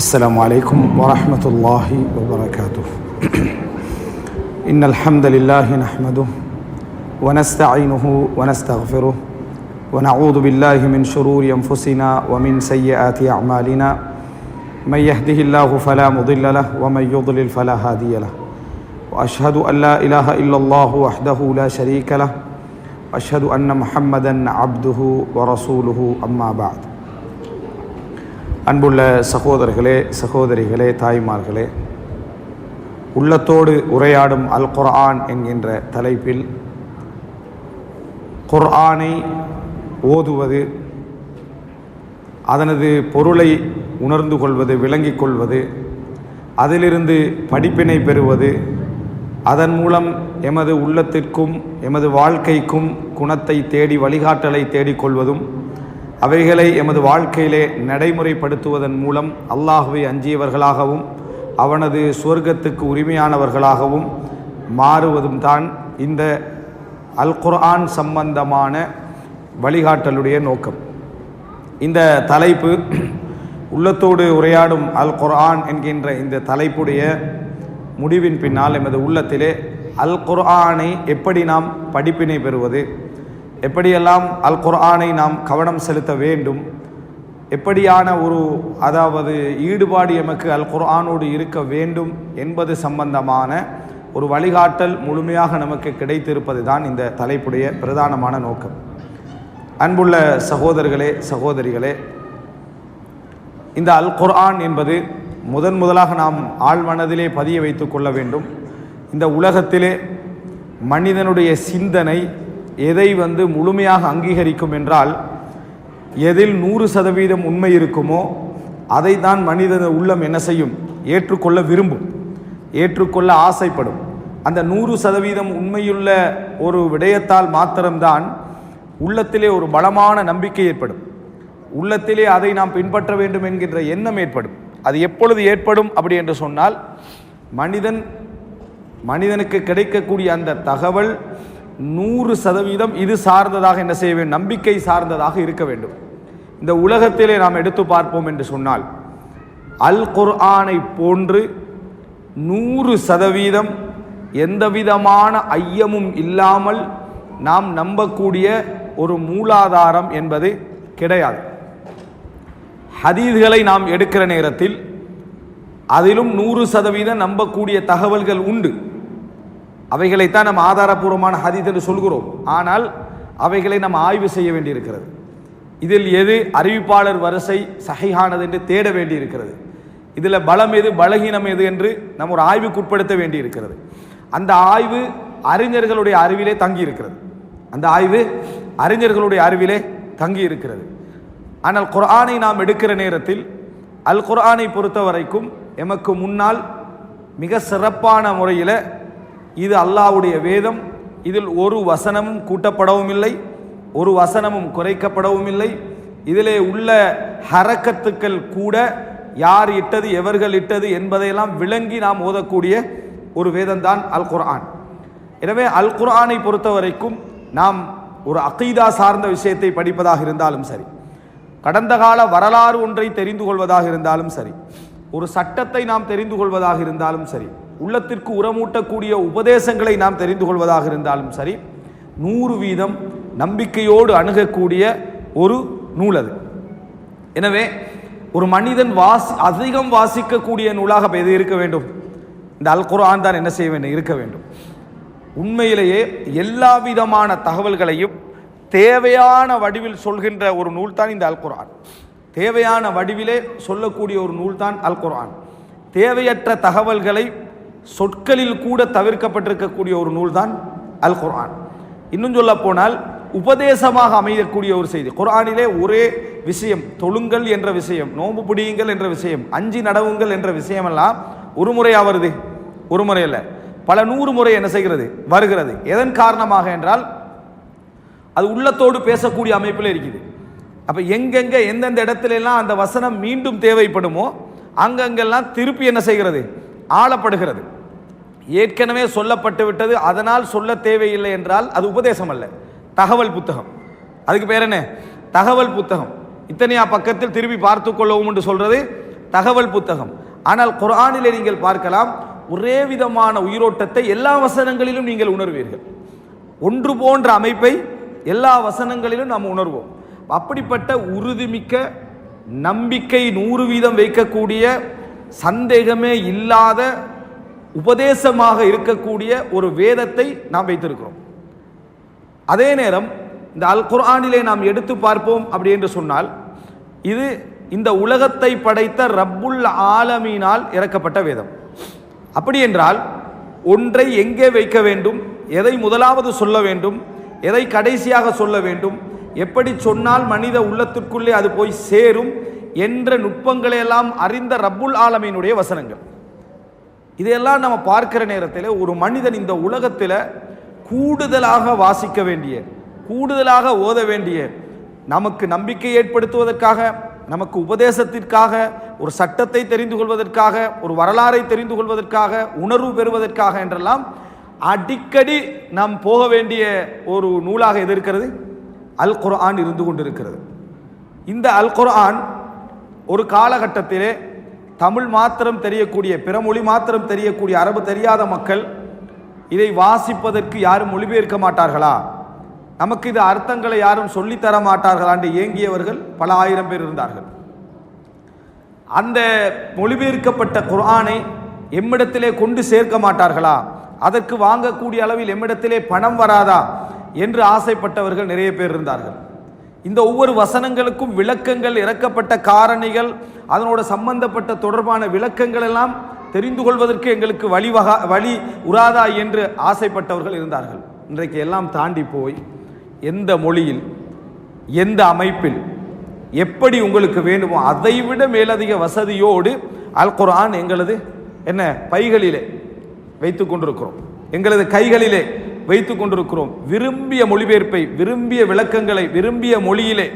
السلام عليكم ورحمة الله وبركاته. إن الحمد لله نحمده ونستعينه ونستغفره ونعوذ بالله من شرور أنفسنا ومن سيئات أعمالنا من يهده الله فلا مضل له ومن يضلل فلا هادي له وأشهد أن لا إله إلا الله وحده لا شريك له وأشهد أن محمدا عبده ورسوله أما بعد. அன்புள்ள சகோதரர்களே, சகோதரிகளே, தாய்மார்களே, உள்ளத்தோடு உரையாடும் அல் குர்ஆன் என்கின்ற தலைப்பில் குர்ஆனை ஓதுவது, அதனது பொருளை உணர்ந்து கொள்வது, விளங்கிக் கொள்வது, அதிலிருந்து படிப்பினை பெறுவது, அதன் மூலம் எமது உள்ளத்திற்கும் எமது வாழ்க்கைக்கும் குணத்தை தேடி வழிகாட்டலை தேடிக்கொள்வதும், அவைகளை எமது வாழ்க்கையிலே நடைமுறைப்படுத்துவதன் மூலம் அல்லாஹ்வை அஞ்சியவர்களாகவும் அவனது சுவர்க்கத்துக்கு உரிமையானவர்களாகவும் மாறுவதும் தான் இந்த அல் குர்ஆன் சம்பந்தமான வழிகாட்டலுடைய நோக்கம். இந்த தலைப்பு உள்ளத்தோடு உரையாடும் அல் குர்ஆன் என்கின்ற இந்த தலைப்புடைய முடிவின் பின்னால் எமது உள்ளத்திலே அல் குர்ஆனை எப்படி நாம் படிப்பினை பெறுவது, எப்படியெல்லாம் அல் குர்ஆனை நாம் கவனம் செலுத்த வேண்டும், எப்படியான ஈடுபாடு எமக்கு அல் குர்ஆனோடு இருக்க வேண்டும் என்பது சம்பந்தமான ஒரு வழிகாட்டல் முழுமையாக நமக்கு கிடைத்திருப்பது தான் இந்த தலைப்புடைய பிரதானமான நோக்கம். அன்புள்ள சகோதரர்களே, சகோதரிகளே, இந்த அல் குர்ஆன் என்பது முதலாக நாம் ஆழ்மனதிலே பதிய வைத்து கொள்ள வேண்டும். இந்த உலகத்திலே மனிதனுடைய சிந்தனை எதை முழுமையாக அங்கீகரிக்கும் என்றால், எதில் 100% உண்மை இருக்குமோ அதை தான் மனித உள்ளம் என்ன செய்யும்? ஏற்றுக்கொள்ள விரும்பும், ஏற்றுக்கொள்ள ஆசைப்படும். அந்த 100% உண்மையுள்ள ஒரு விடயத்தால் மாத்திரம்தான் உள்ளத்திலே ஒரு பலமான நம்பிக்கை ஏற்படும், உள்ளத்திலே அதை நாம் பின்பற்ற வேண்டும் என்கின்ற எண்ணம் ஏற்படும். அது எப்பொழுது ஏற்படும் அப்படி என்று சொன்னால், மனிதனுக்கு கிடைக்கக்கூடிய அந்த தகவல் 100% இது சார்ந்ததாக என்ன செய்ய வேண்டும்? நம்பிக்கை சார்ந்ததாக இருக்க வேண்டும். இந்த உலகத்திலே நாம் எடுத்து பார்ப்போம் என்று சொன்னால், அல் குர்ஆனை போன்று 100% எந்தவிதமான ஐயமும் இல்லாமல் நாம் நம்பக்கூடிய ஒரு மூலாதாரம் என்பது கிடையாது. ஹதீஸ்களை நாம் எடுக்கிற நேரத்தில் அதிலும் 100% நம்பக்கூடிய தகவல்கள் உண்டு. அவைகளைத்தான் நம்ம ஆதாரபூர்வமான ஹதீஸ் என்று சொல்கிறோம். ஆனால் அவைகளை நம்ம ஆய்வு செய்ய வேண்டியிருக்கிறது. இதில் எது அறிவிப்பாளர் வரிசை சஹீஹானது என்று தேட வேண்டியிருக்கிறது. இதில் பலம் எது, பலகீனம் எது என்று நம்ம ஒரு ஆய்வுக்குட்படுத்த வேண்டியிருக்கிறது. அந்த ஆய்வு அறிஞர்களுடைய அறிவிலே தங்கியிருக்கிறது. தங்கியிருக்கிறது. ஆனால் குர்ஆனை நாம் எடுக்கிற நேரத்தில் அல் குர்ஆனை பொறுத்த வரைக்கும் எமக்கு முன்னால் மிக சிறப்பான முறையில் இது அல்லாஹ்வுடைய வேதம், இதில் ஒரு வசனமும் கூட்டப்படவும் இல்லை, ஒரு வசனமும் குறைக்கப்படவும் இல்லை. இதிலே உள்ள ஹரக்கத்துக்கள் கூட யார் இட்டது, எவர்கள் இட்டது என்பதையெல்லாம் விளங்கி நாம் ஓதக்கூடிய ஒரு வேதம்தான் அல் குர்ஆன். எனவே அல் குர்ஆனை பொறுத்த வரைக்கும் நாம் ஒரு அகீதா சார்ந்த விஷயத்தை படிப்பதாக இருந்தாலும் சரி, கடந்த கால வரலாறு ஒன்றை தெரிந்து கொள்வதாக இருந்தாலும் சரி, ஒரு சட்டத்தை நாம் தெரிந்து கொள்வதாக இருந்தாலும் சரி, உள்ளத்திற்கு உரமூட்டக்கூடிய உபதேசங்களை நாம் தெரிந்து கொள்வதாக இருந்தாலும் சரி, 100% நம்பிக்கையோடு அணுகக்கூடிய ஒரு நூல் அது. எனவே ஒரு மனிதன் அதிகம் வாசிக்கக்கூடிய நூலாக எது இருக்க வேண்டும்? இந்த அல் குர்ஆன் தான் என்ன செய்ய வேண்டும்? இருக்க வேண்டும். உண்மையிலேயே எல்லா விதமான தகவல்களையும் தேவையான வடிவில் சொல்கின்ற ஒரு நூல் தான் இந்த அல் குர்ஆன். தேவையான வடிவிலே சொல்லக்கூடிய ஒரு நூல் தான் அல் குர்ஆன். தேவையற்ற தகவல்களை சொற்களில் கூட தவிர்க்கப்பட்டிருக்கக்கூடிய ஒரு நூல் தான் அல் குர்ஆன். இன்னும் சொல்ல போனால் உபதேசமாக அமையக்கூடிய ஒரு செய்தி. குர்ஆனிலே ஒரே விஷயம், தொழுங்கள் என்ற விஷயம், நோன்பு பிடியுங்கள் என்ற விஷயம், அஞ்சி நடவுங்கள் என்ற விஷயமெல்லாம் ஒரு முறையா வருது? ஒரு முறை அல்ல, பல 100 முறை என்ன செய்கிறது? வருகிறது. எதன் காரணமாக என்றால் அது உள்ளத்தோடு பேசக்கூடிய அமைப்பில் இருக்குது. அப்போ எங்கெங்க எந்தெந்த இடத்துல எல்லாம் அந்த வசனம் மீண்டும் தேவைப்படுமோ அங்கெங்கெல்லாம் திருப்பி என்ன செய்கிறது? ஆளப்படுகிறது. ஏற்கனவே சொல்லப்பட்டு விட்டது, அதனால் சொல்ல தேவையில்லை என்றால் அது உபதேசம் அல்ல, தகவல் புத்தகம். அதுக்கு பேர் என்ன? தகவல் புத்தகம். இத்தனையா பக்கத்தில் திருப்பி பார்த்து கொள்ளவும் என்று சொல்றது தகவல் புத்தகம். ஆனால் குர்ஆனிலே நீங்கள் பார்க்கலாம், ஒரே விதமான உயிரோட்டத்தை எல்லா வசனங்களிலும் நீங்கள் உணர்வீர்கள். ஒன்று போன்ற அமைப்பை எல்லா வசனங்களிலும் நாம் உணர்வோம். அப்படிப்பட்ட உறுதிமிக்க நம்பிக்கை 100% வைக்கக்கூடிய, சந்தேகமே இல்லாத உபதேசமாக இருக்கக்கூடிய ஒரு வேதத்தை நாம் வைத்திருக்கிறோம். அதே நேரம் இந்த அல் குர்ஆனிலே நாம் எடுத்து பார்ப்போம் அப்படி என்று சொன்னால், இது இந்த உலகத்தை படைத்த ரப்புல் ஆலமீனால் இறக்கப்பட்ட வேதம். அப்படி என்றால் ஒன்றை எங்கே வைக்க வேண்டும், எதை முதலாவது சொல்ல வேண்டும், எதை கடைசியாக சொல்ல வேண்டும், எப்படி சொன்னால் மனித உள்ளத்திற்குள்ளே அது போய் சேரும் என்ற நுட்பங்களை எல்லாம் அறிந்த ரப்புல் ஆலமீனுடைய வசனங்கள். இதையெல்லாம் நம்ம பார்க்கிற நேரத்தில் ஒரு மனிதன் இந்த உலகத்தில் கூடுதலாக வாசிக்க வேண்டிய, கூடுதலாக ஓத வேண்டிய, நமக்கு நம்பிக்கை ஏற்படுத்துவதற்காக, நமக்கு உபதேசத்திற்காக, ஒரு சட்டத்தை தெரிந்து கொள்வதற்காக, ஒரு வரலாறை தெரிந்து கொள்வதற்காக, உணர்வு பெறுவதற்காக என்றெல்லாம் அடிக்கடி நாம் போக வேண்டிய ஒரு நூலாக எது இருக்கிறது? அல் குர்ஆன் இருந்து கொண்டிருக்கிறது. இந்த அல் குர்ஆன் ஒரு காலகட்டத்திலே தமிழ் மாத்திரம் தெரியக்கூடிய, பிற மொழி மாத்திரம் தெரியக்கூடிய, அரபு தெரியாத மக்கள் இதை வாசிப்பதற்கு யாரும் மொழிபெயர்க்க மாட்டார்களா, நமக்கு இது அர்த்தங்களை யாரும் சொல்லித்தர மாட்டார்களா என்று ஏங்கியவர்கள் பல ஆயிரம் பேர் இருந்தார்கள். அந்த மொழிபெயர்க்கப்பட்ட குர்ஆனை எம்மிடத்திலே கொண்டு சேர்க்க மாட்டார்களா, அதற்கு வாங்கக்கூடிய அளவில் எம்மிடத்திலே பணம் வராதா என்று ஆசைப்பட்டவர்கள் நிறைய பேர் இருந்தார்கள். இந்த ஒவ்வொரு வசனங்களுக்கும் விளக்கங்கள், இறக்கப்பட்ட காரணிகள், அதனோட சம்பந்தப்பட்ட தொடர்பான விளக்கங்கள் எல்லாம் தெரிந்து கொள்வதற்கு எங்களுக்கு வழி உராதா என்று ஆசைப்பட்டவர்கள் இருந்தார்கள். இன்றைக்கு எல்லாம் தாண்டி போய் எந்த மொழியில், எந்த அமைப்பில், எப்படி உங்களுக்கு வேண்டுமோ அதைவிட மேலதிக வசதியோடு அல் குர்ஆன் எங்களது பைகளிலே வைத்து கொண்டிருக்கிறோம், எங்களது கைகளிலே வைத்து கொண்டிருக்கிறோம். விரும்பிய மொழிபெயர்ப்பை, விரும்பிய விளக்கங்களை விரும்பிய மொழியிலே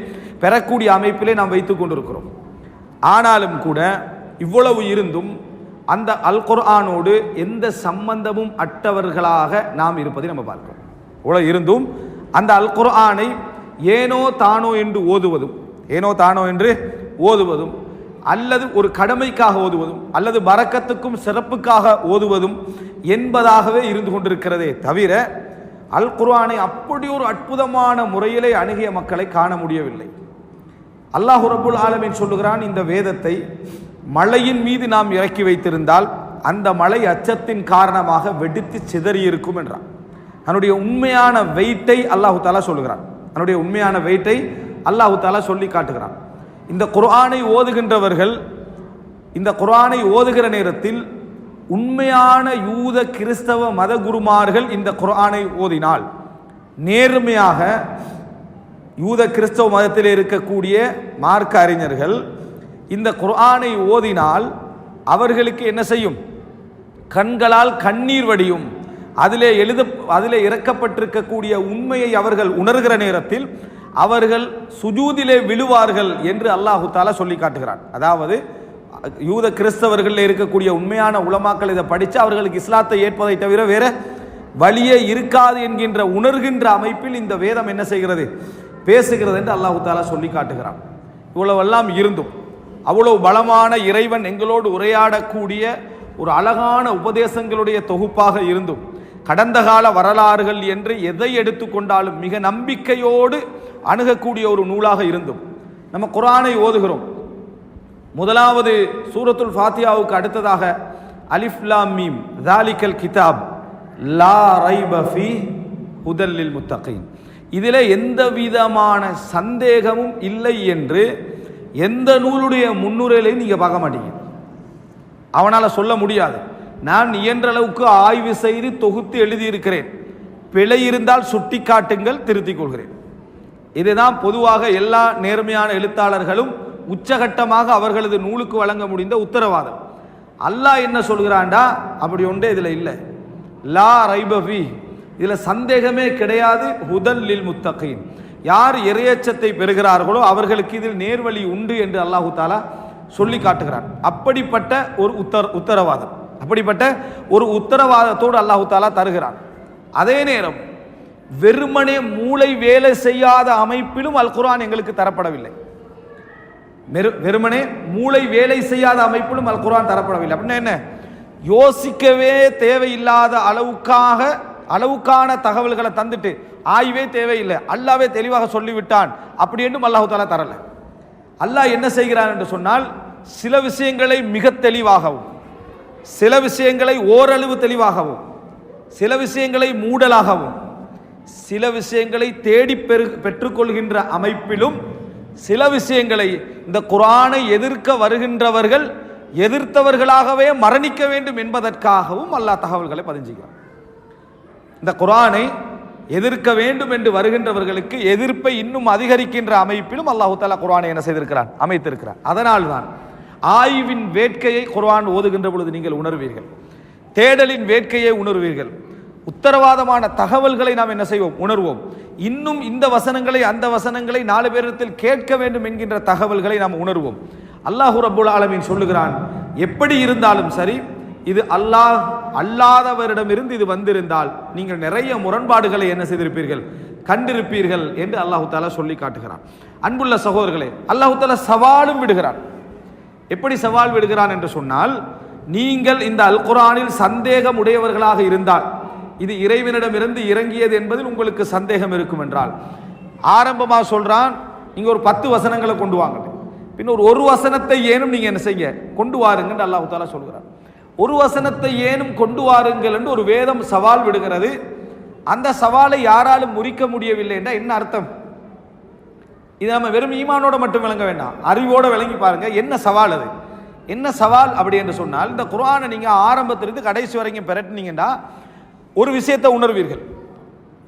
பெறக்கூடிய அமைப்பிலே நாம் வைத்து கொண்டிருக்கிறோம். ஆனாலும் கூட இவ்வளவு இருந்தும் அந்த அல் குர்ஆனோடு எந்த சம்பந்தமும் அற்றவர்களாக நாம் இருப்பதை நம்ம பார்க்கிறோம். இவ்வளவு இருந்தும் அந்த அல் குர்ஆனை ஏனோ தானோ என்று ஓதுவதும், ஏனோ தானோ என்று ஓதுவதும், அல்லது ஒரு கடமைக்காக ஓதுவதும், அல்லது பரக்கத்துக்கும் சிறப்புக்காக ஓதுவதும் என்பதாகவே இருந்து கொண்டிருக்கிறதே தவிர அல் குர்ஆனை அப்படி ஒரு அற்புதமான முறையிலே அணுகிய மக்களை காண முடியவில்லை. அல்லாஹ் ரப்புல் ஆலமீன் சொல்லுகிறான், இந்த வேதத்தை மலையின் மீது நாம் இறக்கி வைத்திருந்தால் அந்த மலை அச்சத்தின் காரணமாக வெடித்து சிதறி இருக்கும் என்றான். அதனுடைய உண்மையான வெயிட்டை அல்லாஹு தாலா சொல்லுகிறான், அதனுடைய உண்மையான வெயிட்டை அல்லாஹு தாலா சொல்லி காட்டுகிறான். இந்த குர்ஆனை ஓதுகின்றவர்கள், இந்த குர்ஆனை ஓதுகிற நேரத்தில் உண்மையான யூத கிறிஸ்தவ மத குருமார்கள் இந்த குர்ஆனை ஓதினால், நேர்மையாக யூத கிறிஸ்தவ மதத்தில் இருக்கக்கூடிய மார்க்க அறிஞர்கள் இந்த குர்ஆனை ஓதினால் அவர்களுக்கு என்ன செய்யும்? கண்களால் கண்ணீர் வடியும். அதிலே இறக்கப்பட்டிருக்கக்கூடிய உண்மையை அவர்கள் உணர்கிற நேரத்தில் அவர்கள் சுஜூதிலே விழுவார்கள் என்று அல்லாஹு தாலா சொல்லி காட்டுகிறான். அதாவது யூத கிறிஸ்தவர்களில் இருக்கக்கூடிய உண்மையான உலமாக்கள் இதை படித்து அவர்களுக்கு இஸ்லாத்தை ஏற்பதை தவிர வேற வழியே இருக்காது என்கின்ற உணர்கின்ற அமைப்பில் இந்த வேதம் என்ன செய்கிறது? பேசுகிறது என்று அல்லாஹு தாலா சொல்லி காட்டுகிறான். இவ்வளவெல்லாம் இருந்தும், அவ்வளவு பலமான இறைவன் எங்களோடு உரையாடக்கூடிய ஒரு அழகான உபதேசங்களுடைய தொகுப்பாக இருந்தும், கடந்த கால வரலாறுகள் என்று எதை எடுத்துக்கொண்டாலும் மிக நம்பிக்கையோடு அணுகக்கூடிய ஒரு நூலாக இருந்தும், நம்ம குர்ஆனை ஓதுகிறோம். முதலாவது சூரத்துல் ஃபாத்தியாவுக்கு அடுத்ததாக அலிஃப் லாம் மீம் ஸாலிகல் கிதாப் லா ரைப ஃபீ ஹுதல் லில் முத்தகீன், இதில் எந்த விதமான சந்தேகமும் இல்லை என்று எந்த நூலுடைய முன்னுரையிலையும் நீங்கள் பார்க்க மாட்டீங்க. அவனால் சொல்ல முடியாது, நான் இயன்ற அளவுக்கு ஆய்வு செய்து தொகுத்து எழுதியிருக்கிறேன், பிழை இருந்தால் சுட்டி காட்டுங்கள், திருத்திக் கொள்கிறேன். இதுதான் பொதுவாக எல்லா நேர்மையான எழுத்தாளர்களும் உச்சகட்டமாக அவர்களது நூலுக்கு வழங்க முடிந்த உத்தரவாதம். அல்லாஹ் என்ன சொல்கிறான்டா, அப்படி ஒன்றே இதில் இல்லை, லா ரைப ஃபீ, இதில் சந்தேகமே கிடையாது, ஹுதல் லில் முத்தகீன், யார் இறையச்சத்தை பெறுகிறார்களோ அவர்களுக்கு இதில் நேர்வழி உண்டு என்று அல்லாஹு தாலா சொல்லி காட்டுகிறான். அப்படிப்பட்ட ஒரு உத்தரவாதம், அப்படிப்பட்ட ஒரு உத்தரவாதத்தோடு அல்லாஹு தாலா தருகிறான். அதே நேரம் வெறுமனே மூளை வேலை செய்யாத அமைப்பிலும் அல் குர்ஆன் எங்களுக்கு தரப்படவில்லை. வெறுமனே மூளை வேலை செய்யாத அமைப்பிலும் அல் குர்ஆன் தரப்படவில்லை. அப்படின்னா என்ன, யோசிக்கவே தேவையில்லாத அளவுக்கான தகவல்களை தந்துட்டு ஆய்வே தேவையில்லை, அல்லாவே தெளிவாக சொல்லிவிட்டான் அப்படி என்றும் அல்லாஹ் தஆலா தரல. அல்லாஹ் என்ன செய்கிறான் என்று சொன்னால், சில விஷயங்களை மிக தெளிவாகவும், சில விஷயங்களை ஓரளவு தெளிவாகவும், சில விஷயங்களை மூடலாகவும், சில விஷயங்களை தேடி பெற்றுக்கொள்கின்ற அமைப்பிலும், சில விஷயங்களை இந்த குர்ஆனை எதிர்க்க வருகின்றவர்கள் எதிர்த்தவர்களாகவே மரணிக்க வேண்டும் என்பதற்காகவும் அல்லாஹ் தகவல்களை பதிஞ்சுகிறான். இந்த குர்ஆனை எதிர்க்க வேண்டும் என்று வருகின்றவர்களுக்கு எதிர்ப்பை இன்னும் அதிகரிக்கின்ற அமைப்பிலும் அல்லாஹ் தஆலா குர்ஆனை என்ன செய்திருக்கிறான், அமைத்திருக்கிறான். அதனால்தான் ஆய்வின் வேட்கையை குர்ஆன் ஓதுகின்ற பொழுது நீங்கள் உணர்வீர்கள், தேடலின் வேட்கையை உணர்வீர்கள், உத்தரவாதமான தகவல்களை நாம் என்ன செய்வோம், உணர்வோம். இன்னும் இந்த வசனங்களை அந்த வசனங்களை 4 பேரிடத்தில் கேட்க வேண்டும் என்கின்ற தகவல்களை நாம் உணர்வோம். அல்லாஹ் ரப்புல் ஆலமீன் சொல்லுகிறான், எப்படி இருந்தாலும் சரி, இது அல்லாஹ் அல்லாதவரிடமிருந்து இது வந்திருந்தால் நீங்கள் நிறைய முரண்பாடுகளை என்ன செய்திருப்பீர்கள், கண்டிருப்பீர்கள் என்று அல்லாஹ் தஆலா சொல்லி காட்டுகிறான். அன்புள்ள சகோதரர்களே, அல்லாஹ் தஆலா சவாலும் விடுகிறான். எப்படி சவால் விடுகிறான் என்று சொன்னால், நீங்கள் இந்த அல் குர்ஆனில் சந்தேகம் உடையவர்களாக இருந்தால், இது இறைவனிடமிருந்து இறங்கியது என்பதில் உங்களுக்கு சந்தேகம் இருக்கும் என்றால், ஆரம்பமாக சொல்றான், நீங்க ஒரு 10 வசனங்களை கொண்டு வாங்க, பின்னர் ஒரு வசனத்தை ஏனும் நீங்க என்ன செய்ய கொண்டு வாருங்கள் என்று அல்லாஹ் தஆலா சொல்கிறார். ஒரு வசனத்தை ஏனும் கொண்டு வாருங்கள் என்று ஒரு வேதம் சவால் விடுகிறது. அந்த சவாலை யாராலும் முறிக்க முடியவில்லை என்றால் என்ன அர்த்தம்? இது நம்ம வெறும் ஈமானோட மட்டும் விளங்க வேண்டாம், அறிவோட விளங்கி பாருங்க. என்ன சவால் அது, என்ன சவால் அப்படி என்று சொன்னால், இந்த குர்ஆனை நீங்க ஆரம்பத்திலிருந்து கடைசி வரைக்கும் பெரட்டினீங்கன்னா ஒரு விஷயத்தை உணர்வீர்கள்,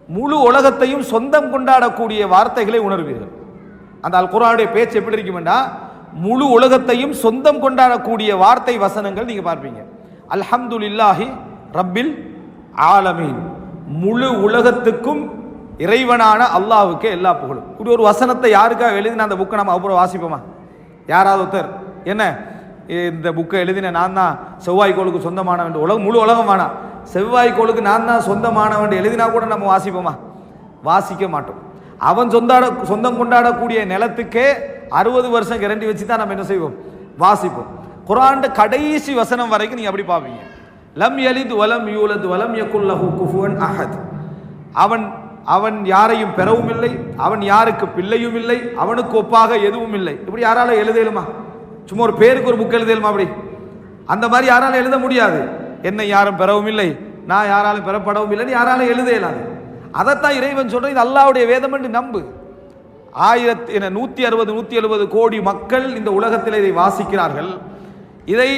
முழு உலகத்தையும் சொந்தம் கொண்டாடக்கூடிய வார்த்தைகளை உணர்வீர்கள். அந்த அல் குர்ஆனுடைய பேச்சு எப்படி இருக்குமெண்டா, முழு உலகத்தையும் சொந்தம் கொண்டாடக்கூடிய வார்த்தை வசனங்கள் நீங்க பார்ப்பீங்க. அல்ஹம்துலில்லாஹி ரப்பில் ஆலமீன், முழு உலகத்துக்கும் இறைவனான அல்லாஹ்வுக்கு எல்லா புகழும். இப்படி ஒரு வசனத்தை யாருக்காக எழுதின அந்த புக்கை நம்ம அப்புறம் வாசிப்போமா? யாராவது ஒருத்தர் என்ன இந்த புக்கை எழுதின நான் தான் செவ்வாய்க்கோளுக்கு சொந்தமானவன், முழு உலகம் வேணாம், செவ்வாய்க்கோளுக்கு நான் தான் சொந்தமானவன் எழுதினா கூட நம்ம வாசிப்போமா? வாசிக்க மாட்டோம். அவன் சொந்தம் கொண்டாடக்கூடிய நிலத்துக்கே 60 வருஷம் கேரண்டி வச்சு தான் நம்ம என்ன செய்வோம், வாசிப்போம். குர்ஆன் கடைசி வசனம் வரைக்கும் நீங்க அப்படி பாப்பீங்க. லம் யலித் வலம் யூலத் வலம் யகுல் லஹு குஃபுவன் அஹத். அவன் யாரையும் பெறவும் இல்லை, அவன் யாருக்கு பிள்ளையும் இல்லை, அவனுக்கு ஒப்பாக எதுவும் இல்லை. இப்படி யாரால எழுதலுமா? சும்மா ஒரு பேருக்கு ஒரு புக் எழுதலுமா? அப்படி அந்த மாதிரி யாரால எழுத முடியாது. என்னை யாரும் பெறவும் இல்லை, நான் யாராலும் பெறப்படவும் இல்லைன்னு யாராலும் எழுத இயலாது. அதைத்தான் இறைவன் சொல்ற, இது அல்லாஹ்வுடைய வேதம் என்று நம்பு. 160-170 கோடி மக்கள் இந்த உலகத்தில் இதை வாசிக்கிறார்கள். இதை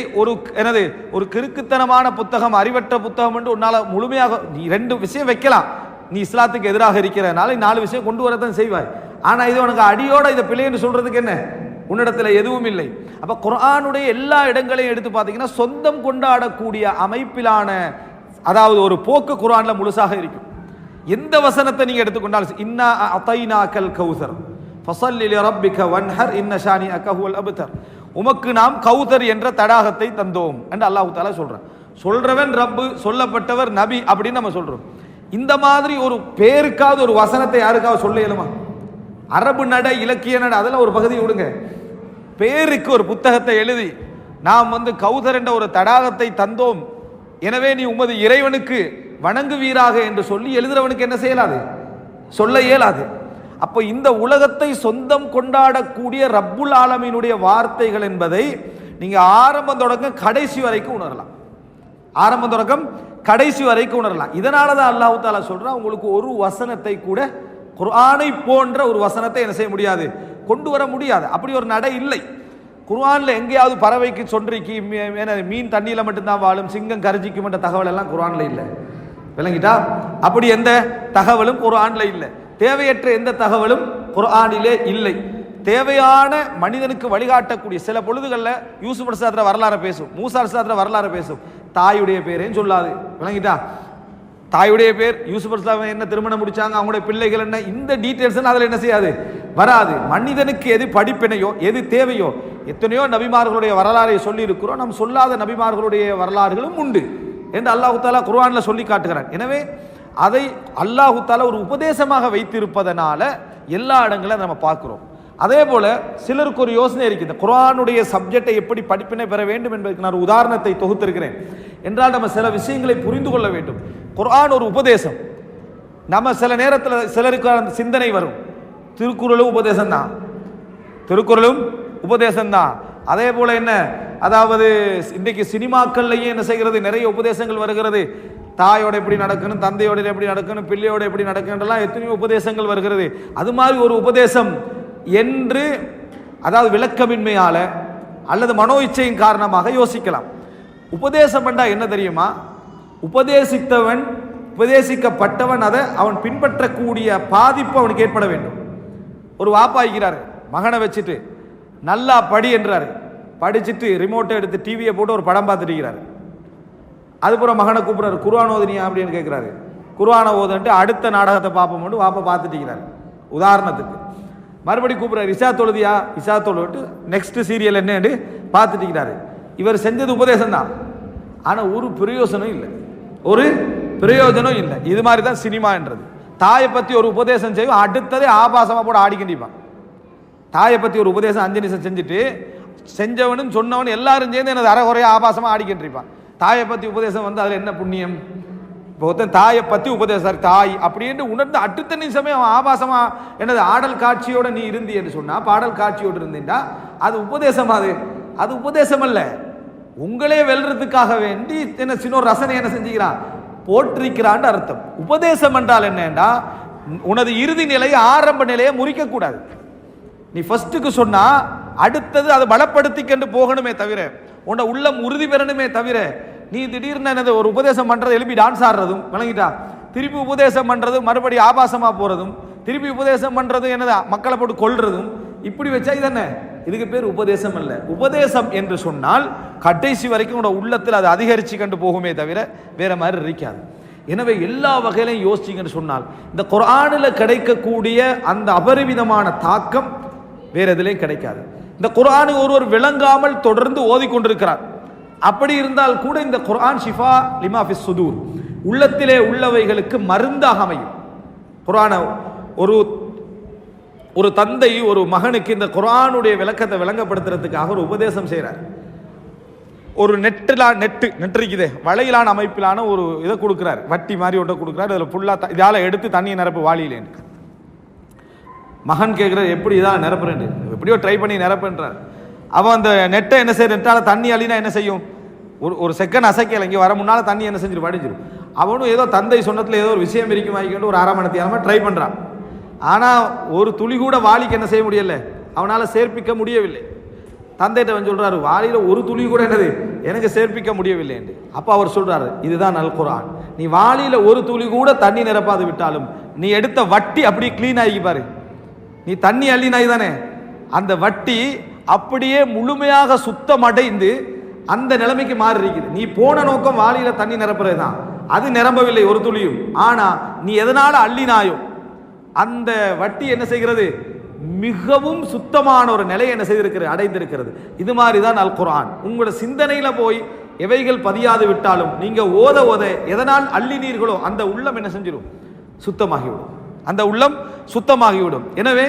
ஒரு கிறுக்குத்தனமான புத்தகம், அறிவற்ற புத்தகம் என்று உன்னால முழுமையாக நீ 2 விஷயம் வைக்கலாம். நீ இஸ்லாத்துக்கு எதிராக இருக்கிறதுனால 4 விஷயம் கொண்டு வரத்தான் செய்வாய். ஆனா இது உனக்கு அடியோட இதை பிள்ளை என்று சொல்றதுக்கு என்ன, உன்னிடத்தில் எதுவும் இல்லை. அப்ப குர்ஆனுடைய எல்லா இடங்களையும் எடுத்து பார்த்தீங்கன்னா சொந்தம் கொண்டாடக்கூடிய அமைப்பிலான, அதாவது ஒரு போக்கு குர்ஆன்ல முழுசாக இருக்கும். எந்த வசனத்தை நீங்க எடுத்துக்கொண்டாலும், இன்னா அதைனாக்கல் கௌசர் ஃபஸல்லி லிரப்பிக வன்ஹர் இன்ன ஷானிஅக ஹுவல் அப்தர், உமக்கு நாம் கௌதர் என்ற தடாகத்தை தந்தோம் என்று அல்லாஹ் தஆலா சொல்றான். சொல்றவன் ரப்பு, சொல்லப்பட்டவர் நபி அப்படின்னு நம்ம சொல்றோம். இந்த மாதிரி ஒரு பேருக்காவது ஒரு வசனத்தை யாருக்காவது சொல்ல இயலுமா? அரபு நட, இலக்கிய நட, அதெல்லாம் ஒரு பகுதியை விடுங்க. பேருக்கு ஒரு புத்தகத்தை எழுதி நாம் கௌதர் என்ற ஒரு தடாகத்தை தந்தோம், எனவே நீ உமது இறைவனுக்கு வணங்குவீராக என்று சொல்லி எழுதுறவனுக்கு என்ன செய்யலாது, சொல்ல இயலாது. அப்போ இந்த உலகத்தை சொந்தம் கொண்டாடக்கூடிய ரப்புல் ஆலமீனுடைய வார்த்தைகள் என்பதை நீங்க ஆரம்பம் தொடக்கம் கடைசி வரைக்கும் உணரலாம். ஆரம்பம் தொடக்கம் கடைசி வரைக்கும் உணரலாம். இதனால தான் அல்லாஹ் தஆலா சொல்றான், உங்களுக்கு ஒரு வசனத்தை கூட குர்ஆனை போன்ற ஒரு வசனத்தை என்ன செய்ய முடியாது, கொண்டு வர முடியாது. அப்படி ஒரு நடை இல்லை. குர்ஆன்ல எங்கேயாவது பறவைக்கு சொன்றிக்கு மீன் தண்ணியில மட்டும்தான் வாழும், சிங்கம் கரிஜிக்கும் என்ற தகவல் எல்லாம் குர்ஆன்ல இல்லை. விளங்கிட்டா? அப்படி எந்த தகவலும் குர்ஆன்ல இல்லை. தேவையற்ற எந்த தகவலும் குர்ஆனிலே இல்லை. தேவையான மனிதனுக்கு வழிகாட்டக்கூடிய சில பொழுதுகளில் யூசுப் அலைஹிஸ்ஸலாத்துல வரலாறு பேசும், மூசா அலைஹிஸ்ஸலாத்துல வரலாறு பேசும், தாயுடைய பேரேன்னு சொல்லாது. விளங்கிட்டா? தாயுடைய பேர், யூசுப் அலைஹிஸ்ஸலாம் என்ன திருமணம் முடிச்சாங்க, அவங்களுடைய பிள்ளைகள் என்ன, இந்த டீட்டெயில்ஸ் அதில் என்ன செய்யாது, வராது. மனிதனுக்கு எது படிப்பினையோ, எது தேவையோ, எத்தனையோ நபிமார்களுடைய வரலாறை சொல்லி இருக்கிறோம், நம் சொல்லாத நபிமார்களுடைய வரலாறுகளும் உண்டு என்று அல்லாஹ் தஆலா குர்ஆன்ல சொல்லி காட்டுகிறான். எனவே அதை அல்லாஹ் தஆலா ஒரு உபதேசமாக வைத்திருப்பதனால எல்லா இடங்களும் நம்ம பார்க்கிறோம். அதே போல சிலருக்கு ஒரு யோசனை இருக்குது, குர்ஆனுடைய சப்ஜெக்டை எப்படி படிப்பினை பெற வேண்டும் என்பதற்கு நான் ஒரு உதாரணத்தை தொகுத்திருக்கிறேன். என்றால் நம்ம சில விஷயங்களை புரிந்து கொள்ள வேண்டும். குர்ஆன் ஒரு உபதேசம். நம்ம சில நேரத்தில் சிலருக்கு அந்த சிந்தனை வரும், திருக்குறளும் உபதேசம் தான், திருக்குறளும் உபதேசம் தான். அதே போல என்ன, அதாவது இன்றைக்கு சினிமாக்கள்லையும் என்ன செய்கிறது, நிறைய உபதேசங்கள் வருகிறது. தாயோட எப்படி நடக்கணும், தந்தையோட எப்படி நடக்கணும், பிள்ளையோட எப்படி நடக்கணும்லாம் எத்தனையோ உபதேசங்கள் வருகிறது. அது மாதிரி ஒரு உபதேசம் என்று அதாவது விளக்கமின்மையால அல்லது மனோ இச்சையின் காரணமாக யோசிக்கலாம். உபதேசம் என்றா என்ன தெரியுமா? உபதேசித்தவன், உபதேசிக்கப்பட்டவன் அதை அவன் பின்பற்றக்கூடிய பாதிப்பு அவனுக்கு ஏற்பட வேண்டும். ஒரு வாப்பா இருக்கிறார், மகனை வச்சுட்டு நல்லா படி என்றார், படிச்சுட்டு ரிமோட்டை எடுத்து டிவியை போட்டு ஒரு படம் பார்த்துட்டு இருக்கிறார். அதுக்கப்புறம் மகனை கூப்பிட்றாரு, குர்ஆன் ஓதுனியா அப்படின்னு கேட்குறாரு. குர்ஆனை ஓதுன்ட்டு அடுத்த நாடகத்தை பார்ப்போம்னு வாப்பா பார்த்துட்டு இருக்கிறார். உதாரணத்துக்கு மறுபடி கூப்பிட்றாரு, இஷா தொழுதியா, இஷா தொழுவிட்டு நெக்ஸ்ட் சீரியல் என்னன்னு பார்த்துட்டு இருக்கிறாரு. இவர் செஞ்சது உபதேசம் தான், ஆனால் ஒரு பிரயோஜனம் இல்லை, ஒரு பிரயோஜனம் இல்லை. இது மாதிரி தான் சினிமா என்றது. தாயை பற்றி ஒரு உபதேசம் செய்யும், அடுத்ததே ஆபாசமாக போட ஆடிக்கிண்டிப்பான். தாயை பற்றி ஒரு உபதேசம் 5 நிமிஷம் செஞ்சுட்டு செஞ்சவனும் சொன்னவனும் எல்லாரும் சேர்ந்து எனது அறகுறைய ஆபாசமாக ஆடிக்கின்றிருப்பான். தாயை பற்றி உபதேசம் வந்து அதில் என்ன புண்ணியம்? இப்போ ஒருத்தன் தாயை பற்றி உபதேசம், தாய் அப்படின்ட்டு உணர்ந்து அடுத்த நிமிஷமே அவன் ஆபாசமாக என்னது ஆடல் காட்சியோட நீ இருந்து என்று சொன்னா, பாடல் காட்சியோடு இருந்தீண்டா அது உபதேசம். அது உபதேசம் அல்ல. உங்களே வெல்றதுக்காக வேண்டி என்ன சின்ன ரசனை என்ன செஞ்சுக்கிறான், போற்றிருக்கிறான்னு அர்த்தம். உபதேசம் என்றால் என்னன்னா, உனது இறுதி நிலையை ஆரம்ப நிலையை முறிக்க கூடாது. நீ ஃபர்ஸ்ட்டுக்கு சொன்னா அடுத்தது அதை பலப்படுத்திக்கொண்டு போகணுமே தவிர, உன்னை உள்ளம் உறுதி பெறணுமே தவிர, நீ திடீர்னு என்னது ஒரு உபதேசம் பண்றது எழுப்பி டான்ஸ் ஆடுறதும் விளங்கிட்டா, திருப்பி உபதேசம் பண்றது மறுபடி ஆபாசமா போறதும், திருப்பி உபதேசம் பண்றது என்னது மக்களை போட்டு கொல்றதும், இப்படி வச்சா இது என்ன, இதுக்கு பேர் உபதேசம் அல்ல. உபதேசம் என்று சொன்னால் கடைசி வரைக்கும் உன்னோட உள்ளத்தில் அது அதிகரிச்சு கண்டு போகுமே தவிர வேற மாதிரி இருக்காது. எனவே எல்லா வகையிலையும் யோசிச்சிங்கன்னு சொன்னால் இந்த குர்ஆனில் கிடைக்கக்கூடிய அந்த அபரிமிதமான தாக்கம் வேற எதுலையும் கிடைக்காது. இந்த குர்ஆனை ஒருவர் விளங்காமல் தொடர்ந்து ஓதிக்கொண்டிருக்கிறார். அப்படி இருந்தால் கூட இந்த குர்ஆன் ஷிஃபா லிமா ஃபிஸ் சுதூர், உள்ளத்திலே உள்ளவைகளுக்கு மருந்தாக அமையும். குர்ஆனை ஒரு தந்தை ஒரு மகனுக்கு இந்த குர்ஆனுடைய விளக்கத்தை விளங்கப்படுத்துறதுக்காக ஒரு உபதேசம் செய்கிறார். ஒரு நெட்டு வளையிலான அமைப்பிலான ஒரு இதை கொடுக்குறார், வட்டி மாதிரி ஒன்றை கொடுக்குறாரு. அதில் ஃபுல்லாக இதால் எடுத்து தண்ணியை நிரப்பு வாளியிலேன்னு. மகன் கேட்குறாரு, எப்படி இதான் நிரப்புறேன், எப்படியோ ட்ரை பண்ணி நிரப்புன்றார். அவன் அந்த நெட்டை என்ன செய்ய, நெட்டால் தண்ணி அள்ளினா என்ன செய்யும், ஒரு செகண்ட் அசைக்கல, இங்கே வர முன்னால் தண்ணி என்ன செஞ்சிடும், வடிஞ்சிடும். அவனும் ஏதோ தந்தை சொன்னத்தில் ஏதோ ஒரு விஷயம் இருக்கும் வாங்கிக்கிட்டு ஒரு 1/2 மணி நேரமாக ட்ரை பண்ணுறான். ஆனால் ஒரு துளி கூட வாளிக்கு என்ன செய்ய முடியலை, அவனால் சேர்ப்பிக்க முடியவில்லை. தந்தைகிட்ட வந்து சொல்கிறாரு, வாளியில் ஒரு துளி கூட என்னது எனக்கு சேர்ப்பிக்க முடியவில்லை என்று. அப்போ அவர் சொல்கிறாரு, இதுதான் அல் குர்ஆன். நீ வாளியில் ஒரு துளி கூட தண்ணி நிரப்பாது விட்டாலும் நீ எடுத்த வட்டி அப்படி க்ளீன் ஆகி பாரு. நீ தண்ணி அள்ளினாய் தானே, அந்த வட்டி அப்படியே முழுமையாக சுத்தம் அடைந்து அந்த நிலைமைக்கு மாறி இருக்குது. நீ போன நோக்கம் வாளியில தண்ணி நிரப்புறது தான், அது நிரம்பவில்லை ஒரு துளியும். ஆனா நீ எதனால அள்ளினாயோ அந்த வட்டி என்ன செய்கிறது, மிகவும் சுத்தமான ஒரு நிலையை என்ன செய்திருக்கிறது, அடைந்திருக்கிறது. இது மாதிரி தான் அல் குர்ஆன். உங்களோட சிந்தனையில போய் எவைகள் பதியாது விட்டாலும் நீங்க ஓத ஓத எதனால் அள்ளினீர்களோ அந்த உள்ளம் என்ன செஞ்சிடும், சுத்தமாகிவிடும். அந்த உள்ளம் சுத்தமாகிவிடும். எனவே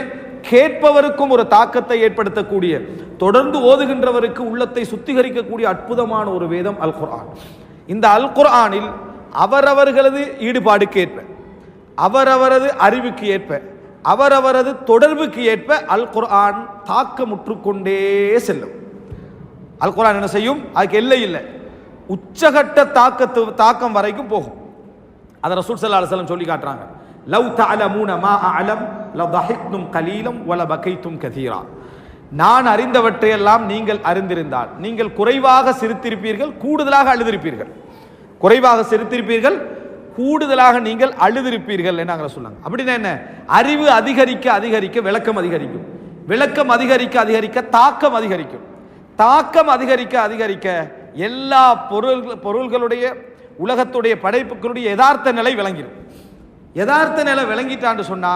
கேட்பவருக்கும் ஒரு தாக்கத்தை ஏற்படுத்தக்கூடிய, தொடர்ந்து ஓதுகின்றவருக்கு உள்ளத்தை சுத்திகரிக்கக்கூடிய அற்புதமான ஒரு வேதம் அல் குர்ஆன். இந்த அல் குர்ஆனில் அவரவர்களது ஈடுபாடுக்கு ஏற்ப, அவரவரது அறிவுக்கு ஏற்ப, அவரவரது தொடர்புக்கு ஏற்ப அல் குர்ஆன் தாக்கமுற்றுக்கொண்டே செல்லும். அல் குர்ஆன் என்ன செய்யும், அதுக்கு எல்லை இல்லை, உச்சகட்ட தாக்கம் வரைக்கும் போகும். அதை ரசூல் ஸல்லல்லாஹு அலைஹி வஸல்லம் சொல்லி காட்டுறாங்க. லவ் தஅலமூன மா அஅலம் லதஹிக்தும் கலீலம் வலபகைத்தும் கதீரா. நான் அறிந்தவற்றையெல்லாம் நீங்கள் அறிந்திருந்தால் நீங்கள் குறைவாக சிரித்திருப்பீர்கள், கூடுதலாக அழுதிருப்பீர்கள். குறைவாக சிரித்திருப்பீர்கள், கூடுதலாக நீங்கள் அழுதிருப்பீர்கள் என்ன சொன்னாங்க. அப்படின்னா என்ன, அறிவு அதிகரிக்க அதிகரிக்க விளக்கம் அதிகரிக்கும், விளக்கம் அதிகரிக்க அதிகரிக்க தாக்கம் அதிகரிக்கும், தாக்கம் அதிகரிக்க அதிகரிக்க எல்லா பொருள்களுடைய உலகத்துடைய படைப்புகளுடைய யதார்த்த நிலை விளங்கிடும். யதார்த்த நிலை விளங்கிட்டான்னு சொன்னா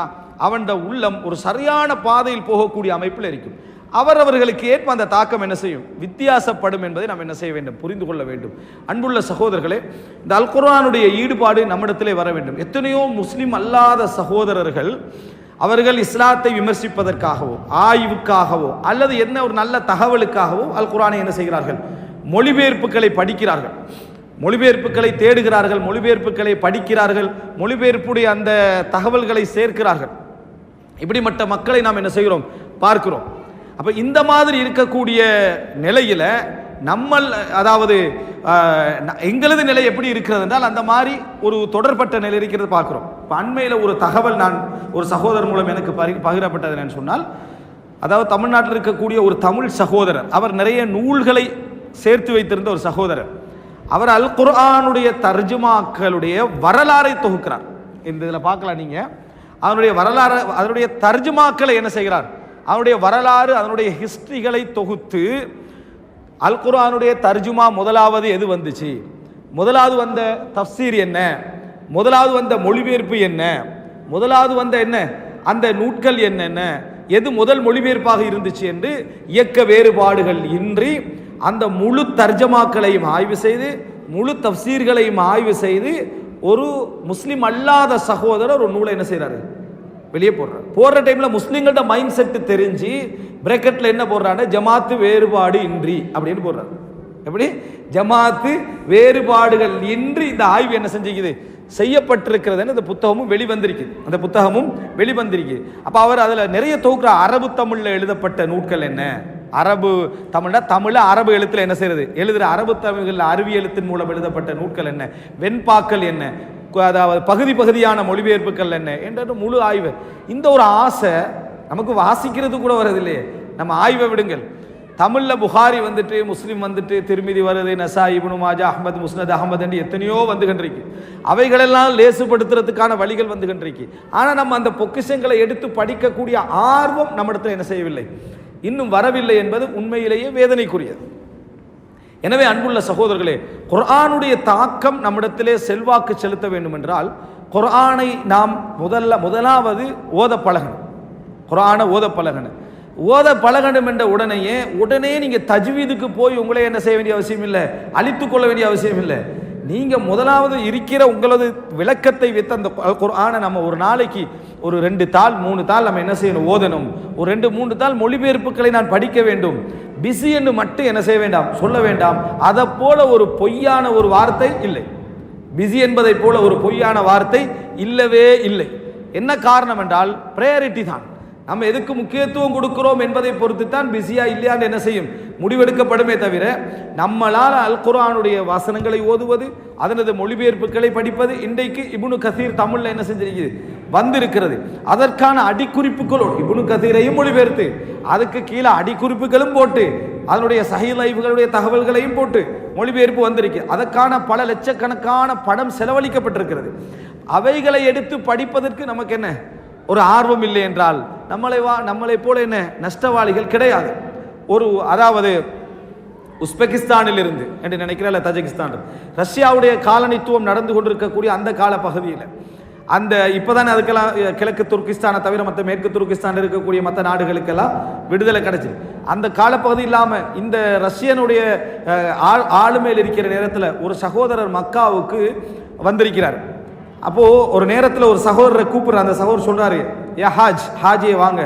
அவன் உள்ளம் ஒரு சரியான பாதையில் போகக்கூடிய அமைப்பில் இருக்கும். அவரவர்களுக்கு ஏற்ப அந்த தாக்கம் என்ன செய்யும், வித்தியாசப்படும் என்பதை நாம் என்ன செய்ய வேண்டும், புரிந்து கொள்ள வேண்டும். அன்புள்ள சகோதரர்களே, இந்த அல் குர்ஆனுடைய ஈடுபாடு நம்மிடத்திலே வர வேண்டும். எத்தனையோ முஸ்லிம் அல்லாத சகோதரர்கள் அவர்கள் இஸ்லாத்தை விமர்சிப்பதற்காகவோ ஆய்வுக்காகவோ அல்லது என்ன ஒரு நல்ல தகவலுக்காகவோ அல் குர்ஆனை என்ன செய்கிறார்கள், மொழிபெயர்ப்புகளை படிக்கிறார்கள், மொழிபெயர்ப்புகளை தேடுகிறார்கள், மொழிபெயர்ப்புகளை படிக்கிறார்கள், மொழிபெயர்ப்புடைய அந்த தகவல்களை சேர்க்கிறார்கள். இப்படிப்பட்ட மக்களை நாம் என்ன செய்கிறோம், பார்க்கிறோம். அப்ப இந்த மாதிரி இருக்கக்கூடிய நிலையில நம்ம அதாவது எங்களது நிலை எப்படி இருக்கிறது என்றால் அந்த மாதிரி ஒரு தொடர்பட்ட நிலை இருக்கிறது பார்க்கிறோம். இப்போ அண்மையில் ஒரு தகவல் நான் ஒரு சகோதரர் மூலம் எனக்கு பகிரப்பட்டது என்னன்னு சொன்னால், அதாவது தமிழ்நாட்டில் இருக்கக்கூடிய ஒரு தமிழ் சகோதரர், அவர் நிறைய நூல்களை சேர்த்து வைத்திருந்த ஒரு சகோதரர், அவர் அல் குர்ஆனுடைய தர்ஜுமாக்களுடைய வரலாறை தொகுக்கிறார். இந்த இதில் பார்க்கலாம் நீங்க, அதனுடைய வரலாறு, அதனுடைய தர்ஜுமாக்களை என்ன செய்கிறார், அவனுடைய வரலாறு, அதனுடைய ஹிஸ்டரிகளை தொகுத்து அல் குர்ஆனுடைய தர்ஜுமா முதலாவது எது வந்துச்சு, முதலாவது வந்த தஃப்சீர் என்ன, முதலாவது வந்த மொழிபெயர்ப்பு என்ன, முதலாவது வந்த என்ன அந்த நூட்கள் என்னென்ன, எது முதல் மொழிபெயர்ப்பாக இருந்துச்சு என்று இயக்க வேறுபாடுகள் இன்றி அந்த முழு தர்ஜமாக்களையும் ஆய்வு செய்து முழு தஃப்சீர்களையும் ஆய்வு செய்து ஒரு முஸ்லிம் அல்லாத சகோதரர் ஒரு நூலை என்ன செய்யறாரு, வெளியே போடுறார். போடுற டைம்ல முஸ்லிம்களோட மைண்ட் செட் தெரிஞ்சு பிரேக்கெட்ல என்ன போடுறாங்க, ஜமாத்து வேறுபாடு இன்றி அப்படின்னு போடுறாரு. எப்படி ஜமாத்து வேறுபாடுகள் இன்றி இந்த ஆய்வு என்ன செஞ்சுக்குது, செய்யப்பட்டிருக்கிறது. அந்த புத்தகமும் வெளிவந்திருக்குது, அந்த புத்தகமும் வெளிவந்திருக்குது. அப்ப அவர் அதுல நிறைய தொகுக்கிற அரபு தமிழ்ல எழுதப்பட்ட நூட்கள் என்ன, அரபு தமிழ அரபு எழுத்துல என்ன செய்யறது எழுதுற அரபு தமிழ் அருவி எழுத்தின் மூலம் எழுதப்பட்ட நூட்கள் என்ன, வெண்பாக்கள் என்ன, அதாவது பகுதி பகுதியான மொழிபெயர்ப்புகள் என்ன என்ற முழு ஆய்வு. இந்த ஒரு ஆசை நமக்கு வாசிக்கிறது கூட வருது இல்லையே, நம்ம ஆய்வை விடுங்கள். தமிழ்ல புகாரி வந்துட்டு, முஸ்லிம் வந்துட்டு, திருமிதி வருது, நசாய், இப்னு மாஜா, அஹ்மத், முஸ்னத் அஹ்மத் என்று எத்தனையோ வந்து கண்டிருக்கு. அவைகளெல்லாம் லேசுபடுத்துறதுக்கான வழிகள் வந்து கண்டிருக்கு. ஆனா நம்ம அந்த பொக்கிஷங்களை எடுத்து படிக்கக்கூடிய ஆர்வம் நம்மிடத்தில் என்ன செய்யவில்லை, இன்னும் வரவில்லை என்பது உண்மையிலேயே வேதனைக்குரியது. எனவே அன்புள்ள சகோதரர்களே, குர்ஆனுடைய தாக்கம் நம்மிடத்திலே செல்வாக்கு செலுத்த வேண்டும் என்றால் குர்ஆனை நாம் முதலாவது ஓத பழகணும். குர்ஆனை ஓத பழகணும். ஓத பழகணும் என்ற உடனே நீங்க தஜ்வீதுக்கு போய் உங்களே என்ன செய்ய வேண்டிய அவசியம் இல்லை, அழித்துக் கொள்ள வேண்டிய அவசியம் இல்லை. நீங்க முதலாவது இருக்கிற உங்களது விளக்கத்தை வைத்து அந்த குர்ஆனை நம்ம ஒரு நாளைக்கு ஒரு 2 தாள் 3 தாள் நம்ம என்ன செய்யணும், ஓதணும். ஒரு 2-3 தாள் மொழிபெயர்ப்புகளை நான் படிக்க வேண்டும். பிஸி என்று மட்டும் என்ன செய்ய வேண்டாம், சொல்ல வேண்டாம். அதை போல ஒரு பொய்யான ஒரு வார்த்தை இல்லை. பிஸி என்பதை போல ஒரு பொய்யான வார்த்தை இல்லவே இல்லை. என்ன காரணம் என்றால் பிரையாரிட்டி தான். நம்ம எதுக்கு முக்கியத்துவம் கொடுக்கிறோம் என்பதை பொறுத்து தான் பிஸியா இல்லையான்னு என்ன செய்யும் முடிவெடுக்கப்படுமே தவிர, நம்மளால் அல் குர்ஆனுடைய வசனங்களை ஓதுவது, அதனது மொழிபெயர்ப்புகளை படிப்பது, இன்றைக்கு இப்னு கசீர் தமிழ்ல என்ன செஞ்சிருக்குது, வந்திருக்கிறது. அதற்கான அடிக்குறிப்புகளோடு இப்னு கசீரையும் மொழிபெயர்த்து அதுக்கு கீழே அடிக்குறிப்புகளும் போட்டு அதனுடைய சஹீஹ் லைஃப்களுடைய தகவல்களையும் போட்டு மொழிபெயர்ப்பு வந்திருக்கு. அதற்கான பல லட்சக்கணக்கான பணம் செலவழிக்கப்பட்டிருக்கிறது. அவைகளை எடுத்து படிப்பதற்கு நமக்கு என்ன ஒரு ஆர்வம் இல்லை என்றால் நம்மளை போல என்ன நஷ்டவாளிகள் கிடையாது. அதாவது உஸ்பெகிஸ்தானில் இருந்து என்று நினைக்கிறேன், தஜிகிஸ்தான், ரஷ்யாவுடைய காலனித்துவம் நடந்து கொண்டிருக்கக்கூடிய அந்த கால பகுதியில் அந்த இப்போதானே அதுக்கெல்லாம் கிழக்கு துர்கிஸ்தானை தவிர மற்ற மேற்கு துர்கிஸ்தான் இருக்கக்கூடிய மற்ற நாடுகளுக்கெல்லாம் விடுதலை கிடைச்சிது. அந்த காலப்பகுதி இல்லாமல் இந்த ரஷ்யனுடைய ஆளுமையில் இருக்கிற நேரத்தில் ஒரு சகோதரர் மக்காவுக்கு வந்திருக்கிறார். அப்போ ஒரு நேரத்தில் ஒரு சகோதரரை கூப்பிடுற, அந்த சகோதரர் சொல்றாரு, ஏ ஹாஜியை வாங்க,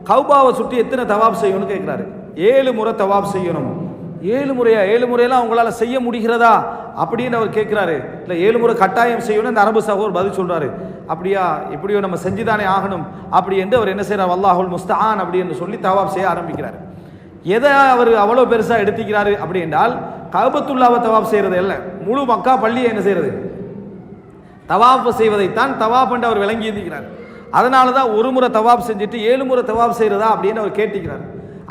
கௌபாவை சுற்றி எத்தனை தவாப் செய்யணும்னு கேட்கிறாரு. 7 முறை தவாப் செய்யணும். 7 முறையா? 7 முறையெல்லாம் உங்களால செய்ய முடிகிறதா அப்படின்னு அவர் கேட்கிறாரு. இல்லை 7 முறை கட்டாயம் செய்யணும். அந்த அரபு சகோதரர் பதில் சொல்றாரு, அப்படியா, எப்படியோ நம்ம செஞ்சுதானே ஆகணும் அப்படி என்று அவர் என்ன செய்யறார், அல்லாஹுல் முஸ்தஆன் அப்படி என்று சொல்லி தவாப் செய்ய ஆரம்பிக்கிறார். எதை அவர் அவ்வளோ பெருசா எடுத்துக்கிறாரு அப்படி என்றால், கஅபத்துல்லாவை தவாப் செய்யறது அல்ல, முழு மக்கா பள்ளியை என்ன செய்யறது, தவாப் செய்வதைத்தான் தவாப் என்று அவர் விளங்கி இருக்கிறார். அதனால தான் 1 முறை தவாப் செஞ்சுட்டு 7 முறை தவாப் செய்யறதா அப்படின்னு அவர் கேட்டுக்கிறார்.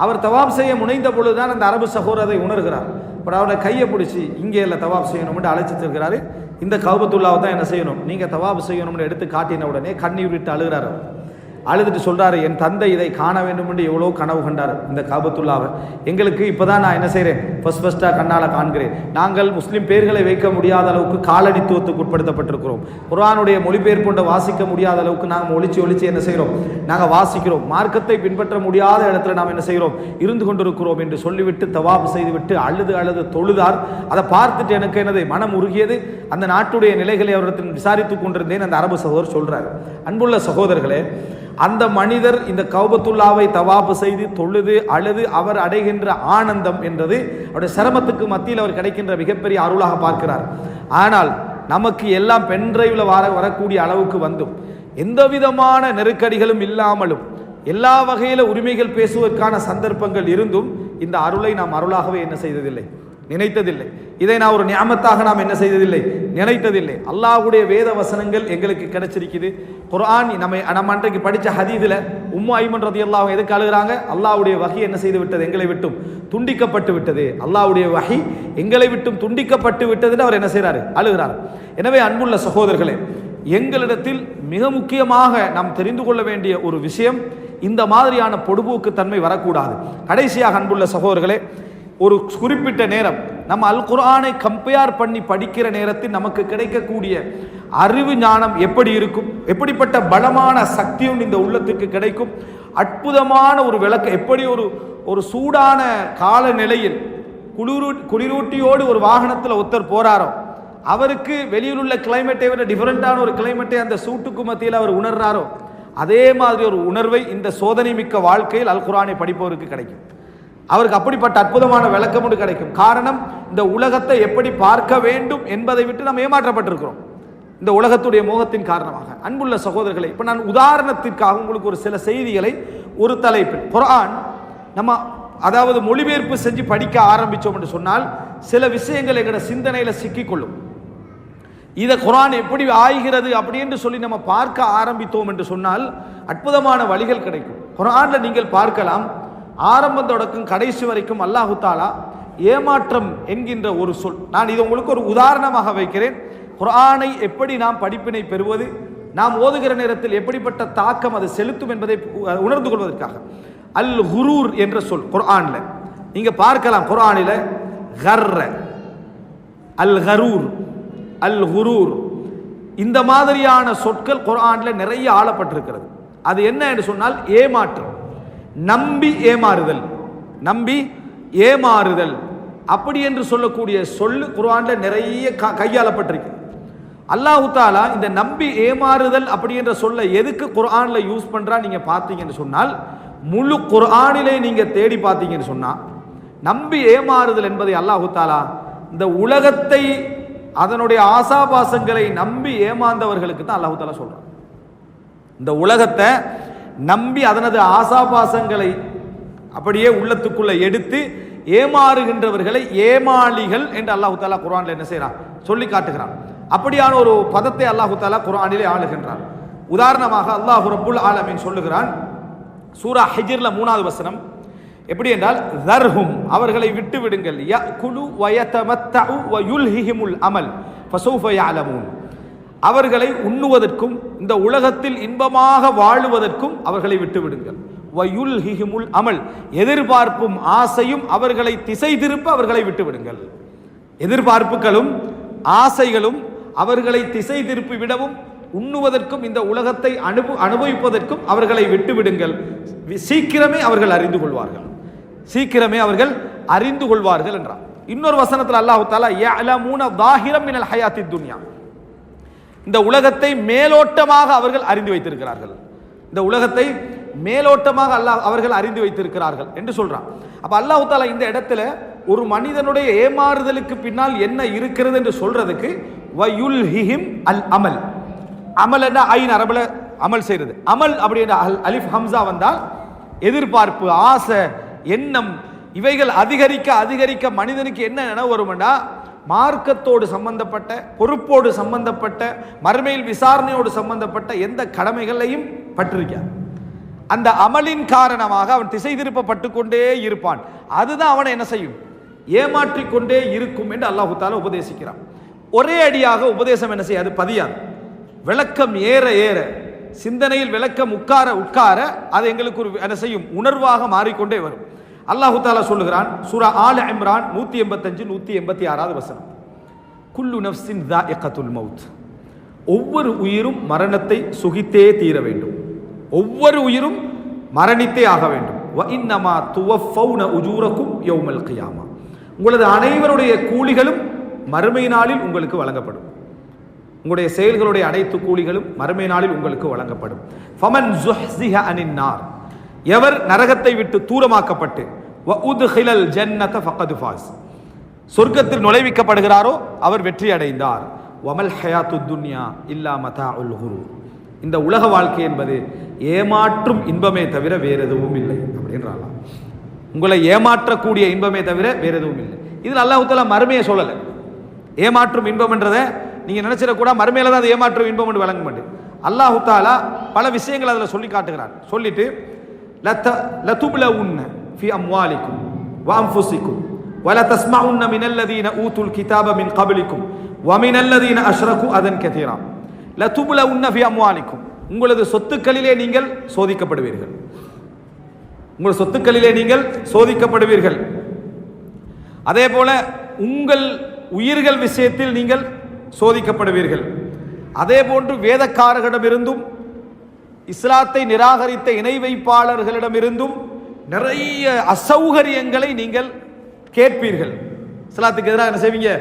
அவர் தவாப் செய்ய முனைந்த பொழுதுதான் அந்த அரபு சகோதரரை உணர்கிறார். பட் அவருடைய கையை பிடிச்சி இங்கே இல்லை தவாப் செய்யணும்னு அழைச்சிருக்கிறாரு. இந்த கஅபத்துல்லாவை தான் என்ன செய்யணும், நீங்க தவாப் செய்யணும்னு எடுத்து காட்டின உடனே கண்ணீர் விட்டு அழுகிறார். அழுதுட்டு சொல்றாரு, என் தந்தை இதை காண வேண்டும் என்று எவ்வளோ கனவு கண்டார் இந்த கஅபத்துல்லாவை. எங்களுக்கு இப்போதான் நான் என்ன செய்கிறேன், ஃபர்ஸ்டாக கண்ணால் காண்கிறேன். நாங்கள் முஸ்லீம் பேர்களை வைக்க முடியாத அளவுக்கு காலனித்துவத்துக்கு உட்படுத்தப்பட்டிருக்கிறோம். குர்ஆனுடைய மொழிபெயர்ப்பு வாசிக்க முடியாத அளவுக்கு நாங்கள் ஒளிச்சு என்ன செய்கிறோம், நாங்கள் வாசிக்கிறோம். மார்க்கத்தை பின்பற்ற முடியாத இடத்துல நாம் என்ன செய்கிறோம், இருந்து கொண்டிருக்கிறோம் என்று சொல்லிவிட்டு தவாப் செய்துவிட்டு அழுது தொழுதார். அதை பார்த்துட்டு எனக்கு என்னது மனம் உருகியது. அந்த நாட்டுடைய நிலைகளை அவரிடத்தில் விசாரித்துக் கொண்டிருந்தேன். அந்த அரபு சகோதரர் சொல்றாரு, அன்புள்ள சகோதரர்களே, அந்த மனிதர் இந்த கௌபத்துல்லாவை தவாப்பு செய்து தொழுது அழுது அவர் அடைகின்ற ஆனந்தம் என்றது அவருடைய சிரமத்துக்கு மத்தியில் அவர் கிடைக்கின்ற மிகப்பெரிய அருளாக பார்க்கிறார். ஆனால் நமக்கு எல்லாம் பென்டிரைவில் வரக்கூடிய அளவுக்கு வந்தும் எந்த விதமான நெருக்கடிகளும் இல்லாமலும் எல்லா வகையில உரிமைகள் பேசுவதற்கான சந்தர்ப்பங்கள் இருந்தும் இந்த அருளை நாம் அருளாகவே என்ன செய்ததில்லை, நினைத்ததில்லை. இதை நான் ஒரு நியாமத்தாக நாம் என்ன செய்ததில்லை, நினைத்ததில்லை. அல்லாஹ்வுடைய வேத வசனங்கள் எங்களுக்கு கிடைச்சிருக்குது. குர்ஆன் நம்ம அன்றைக்கு படித்த ஹதீஸில் உம்மு ஐமன் ரலியல்லாஹு எதுக்கு அழுகிறாங்க? அல்லாஹ்வுடைய வஹி என்ன செய்து விட்டது, எங்களை விட்டும் துண்டிக்கப்பட்டு விட்டது. அல்லாஹ்வுடைய வஹி எங்களை விட்டும் துண்டிக்கப்பட்டு விட்டதுன்னு அவர் என்ன செய்கிறாரு, அழுகிறார். எனவே அன்புள்ள சகோதரர்களே, எங்களிடத்தில் மிக முக்கியமாக நாம் தெரிந்து கொள்ள வேண்டிய ஒரு விஷயம், இந்த மாதிரியான பொடுபோக்கு தன்மை வரக்கூடாது. கடைசியாக அன்புள்ள சகோதரர்களே, ஒரு குறிப்பிட்ட நேரம் நம்ம அல் குர்ஆனை கம்பேர் பண்ணி படிக்கிற நேரத்தில் நமக்கு கிடைக்கக்கூடிய அறிவு ஞானம் எப்படி இருக்கும், எப்படிப்பட்ட பலமான சக்தியும் இந்த உள்ளத்துக்கு கிடைக்கும். அற்புதமான ஒரு விளக்கம், எப்படி ஒரு சூடான காலநிலையில் குளிரூட்டியோடு ஒரு வாகனத்தில் ஒருத்தர் போறாரோ, அவருக்கு வெளியில் உள்ள கிளைமேட்டை விட டிஃபரெண்டான ஒரு கிளைமேட்டை அந்த சூட்டுக்கு மத்தியில் அவர் உணர்றாரோ, அதே மாதிரி ஒரு உணர்வை இந்த சோதனை மிக்க வாழ்க்கையில் அல் குர்ஆனை படிப்பவருக்கு கிடைக்கும். அவருக்கு அப்படிப்பட்ட அற்புதமான விளக்கம் ஒன்று கிடைக்கும். காரணம், இந்த உலகத்தை எப்படி பார்க்க வேண்டும் என்பதை விட்டு நாம் ஏமாற்றப்பட்டிருக்கிறோம் இந்த உலகத்துடைய மோகத்தின் காரணமாக. அன்புள்ள சகோதரர்களை, இப்போ நான் உதாரணத்திற்காக உங்களுக்கு ஒரு சில செய்திகளை ஒரு தலைப்பில் குர்ஆன் நம்ம அதாவது மொழிபெயர்ப்பு செஞ்சு படிக்க ஆரம்பித்தோம் என்று சொன்னால் சில விஷயங்கள் எங்களோட சிந்தனையில் சிக்கிக்கொள்ளும். இதை குர்ஆன் எப்படி ஆகிறது அப்படின்னு சொல்லி நம்ம பார்க்க ஆரம்பித்தோம் என்று சொன்னால் அற்புதமான வழிகள் கிடைக்கும். குர்ஆன்ல நீங்கள் பார்க்கலாம், ஆரம்பம் தொடக்கம் கடைசி வரைக்கும் அல்லாஹு தாலா ஏமாற்றம் என்கின்ற ஒரு சொல். நான் இதை உங்களுக்கு ஒரு உதாரணமாக வைக்கிறேன். குர்ஆனை எப்படி நாம் படிப்பினை பெறுவது, நாம் ஓதுகிற நேரத்தில் எப்படிப்பட்ட தாக்கம் அது செலுத்தும் என்பதை உணர்ந்து கொள்வதற்காக. அல் குரூர் என்ற சொல் குர்ஆன்ல நீங்க பார்க்கலாம். குர்ஆனில கர்ர, அல் கரூர், அல் குரூர், இந்த மாதிரியான சொற்கள் குர்ஆன்ல நிறைய ஆளப்பட்டிருக்கிறது. அது என்ன என்று சொன்னால் ஏமாற்றம், நம்பி ஏமாறுதல், நம்பி ஏமாறுதல் அப்படி என்று சொல்லக்கூடிய சொல்லு குர்ஆன்ல நிறைய கையாளப்பட்டிருக்கு. அல்லாஹ் தஆலா இந்த நம்பி ஏமாறுதல் அப்படி என்ற சொல்ல எதுக்கு குர்ஆன்ல யூஸ் பண்றா நீங்க பார்த்தீங்கன்னு சொன்னால், முழு குர்ஆனிலே நீங்க தேடி பார்த்தீங்கன்னு சொன்னா, நம்பி ஏமாறுதல் என்பதை அல்லாஹ் தஆலா இந்த உலகத்தை அதனுடைய ஆசாபாசங்களை நம்பி ஏமாந்தவர்களுக்கு தான் அல்லாஹ் தஆலா சொல்றான். இந்த உலகத்தை நம்பி அதனது ஆசாபாசங்களை அப்படியே உள்ளத்துக்குள்ள எடுத்து ஏமாறுகின்றவர்களை ஏமாளிகள் என்று அல்லாஹு தாலா குர்ஆன்ல என்ன செய்யறான், சொல்லி காட்டுகிறான். அப்படியான ஒரு பதத்தை அல்லாஹு தாலா குர்ஆனிலே ஆளுகின்றான். உதாரணமாக அல்லாஹ் ரப்புல் ஆலமீன் சொல்லுகிறான் சூரா ஹிஜ்ர்ல 3வது வசனம். எப்படி என்றால், தர்ஹும் அவர்களை விட்டு விடுங்கள், யகுலு வயதமத்தஉ வயுல்ஹிஹிமுல் அமல் ஃபஸௌஃப யஅலமூன் அவர்களை உண்ணுவதற்கும் இந்த உலகத்தில் இன்பமாக வாழுவதற்கும் அவர்களை விட்டு விடுங்கள். வயுல்ஹிஹிமுல் அமல் எதிர்பார்ப்பும் ஆசையும் அவர்களை திசை திருப்ப அவர்களை விட்டு விடுங்கள். எதிர்பார்ப்புகளும் ஆசைகளும் அவர்களை திசை திருப்பி விடவும் உண்ணுவதற்கும் இந்த உலகத்தை அனுபவிப்பதற்கும் அவர்களை விட்டு விடுங்கள். சீக்கிரமே அவர்கள் அறிந்து கொள்வார்கள், சீக்கிரமே அவர்கள் அறிந்து கொள்வார்கள் என்றார். இன்னொரு வசனத்தில் அல்லாஹ் தஆலா யஅலமூன ஸாஹிரம் மினல் ஹயாத்தித் துன்யா இந்த உலகத்தை மேலோட்டமாக அவர்கள் அறிந்து வைத்திருக்கிறார்கள். இந்த உலகத்தை மேலோட்டமாக அவர்கள் அறிந்து வைத்திருக்கிறார்கள் என்று சொல்றான். அப்ப அல்லாஹ் தஆலா இந்த இடத்துல ஒரு மனிதனுடைய ஏமாறுதலுக்கு பின்னால் என்ன இருக்கிறது என்று சொல்றதுக்கு வயுல்ஹிஹிம் அல் அமல், அமல் என்ன ஐன் அரபுல அமல் செய்யறது, அமல் அப்படின்ற அலிஃப் ஹம்சா வந்தால் எதிர்பார்ப்பு, ஆசை, எண்ணம் இவைகள் அதிகரிக்க அதிகரிக்க மனிதனுக்கு என்ன நினைவு வரும்னா, மார்க்கத்தோடு சம்பந்தப்பட்ட, பொறுப்போடு சம்பந்தப்பட்ட, மறுமையில் விசாரணையோடு சம்பந்தப்பட்ட எந்த கடமைகளையும் பற்றிருக்கார். அந்த அமலின் காரணமாக அவன் திசை திருப்பப்பட்டு கொண்டே இருப்பான். அதுதான் அவனை என்ன செய்யும், ஏமாற்றிக் கொண்டே இருக்கும் என்று அல்லாஹ் தஆலா உபதேசிக்கிறான். ஒரே அடியாக உபதேசம் என்ன செய்யாது, பதியாது. விளக்கம் ஏற ஏற, சிந்தனையில் விளக்கம் உட்கார உட்கார அது எங்களுக்கு ஒரு என்ன செய்யும், உணர்வாக மாறிக்கொண்டே வரும். அல்லாஹு தஆலா சொல்லுகிறான் சூரா ஆல இம்ரான் 185 186வது வசனம். குல்லு நஃப்ஸின் ذائقத்துல் மௌத் ஒவ்வொரு உயிரும் மரணத்தை சுகித்தே தீர வேண்டும், ஒவ்வொரு உயிரும் மரணித்தே ஆக வேண்டும். வ இன்னமா துவஃபௌன உஜூரக்கும் யௌமல் கியாமா உங்களது அனைவருடைய கூலிகளும் மறுமை நாளில் உங்களுக்கு வழங்கப்படும். உங்களுடைய செயல்களுடைய அனைத்து கூலிகளும் மறுமை நாளில் உங்களுக்கு வழங்கப்படும். ஃபமன் ஸுஹ்ஸிஹ அனின் நார், எவர் நரகத்தை விட்டு தூரமாக்கப்பட்டு வ உத்ஹிலல் ஜன்னத ஃபக்கத் ஃபாஸ், சொர்க்கத்தில் நுழைவிக்கப்படுகிறாரோ அவர் வெற்றி அடைந்தார். வமல் ஹயாத்துத் துன்யா இல்லா மதாஉல் குரூர், இந்த உலக வாழ்க்கை என்பது ஏமாற்றும் இன்பமே தவிர வேறு எதுவும் இல்லை அப்படின்றாங்க. உங்களை ஏமாற்றக்கூடிய இன்பமே தவிர வேறு எதுவும் இல்லை. இதில் அல்லாஹ் தஆலா மறுமையை சொல்லலை. ஏமாற்றும் இன்பம் என்றதை நீங்க நினைச்சிடக்கூட மறுமையில தான் அது ஏமாற்றும் இன்பம் என்று வழங்க மாட்டேன். அல்லாஹ் தஆலா பல விஷயங்கள் அதில் சொல்லி காட்டுகிறார். சொல்லிட்டு லதுப்லவுன்ன ஃபி அம்வாலிக்கும் வ அன்ஃபுஸிக்கும் வல தஸ்மஉன்ன மினல்லதீன ஊதுல் கிதாப மின் கப்லிக்கும் வ மினல்லதீன அஷ்ரகு அதன் கதீரா. லதுப்லவுன்ன ஃபி அம்வாலிக்கும், உங்களது சொத்துக்களிலே நீங்கள் சோதிக்கப்படுவீர்கள். உங்கள் சொத்துக்களிலே நீங்கள் சோதிக்கப்படுவீர்கள். அதே போல உங்கள் உயிர்கள் விஷயத்தில் நீங்கள் சோதிக்கப்படுவீர்கள். அதே போன்று வேதக்காரர்களிடமிருந்தும் இஸ்லாத்தை நிராகரித்த இணை வைப்பாளர்களிடமிருந்தும் நிறைய அசௌகரியங்களை நீங்கள் கேட்பீர்கள். இஸ்லாத்துக்கு எதிராக என்ன செய்வீங்க?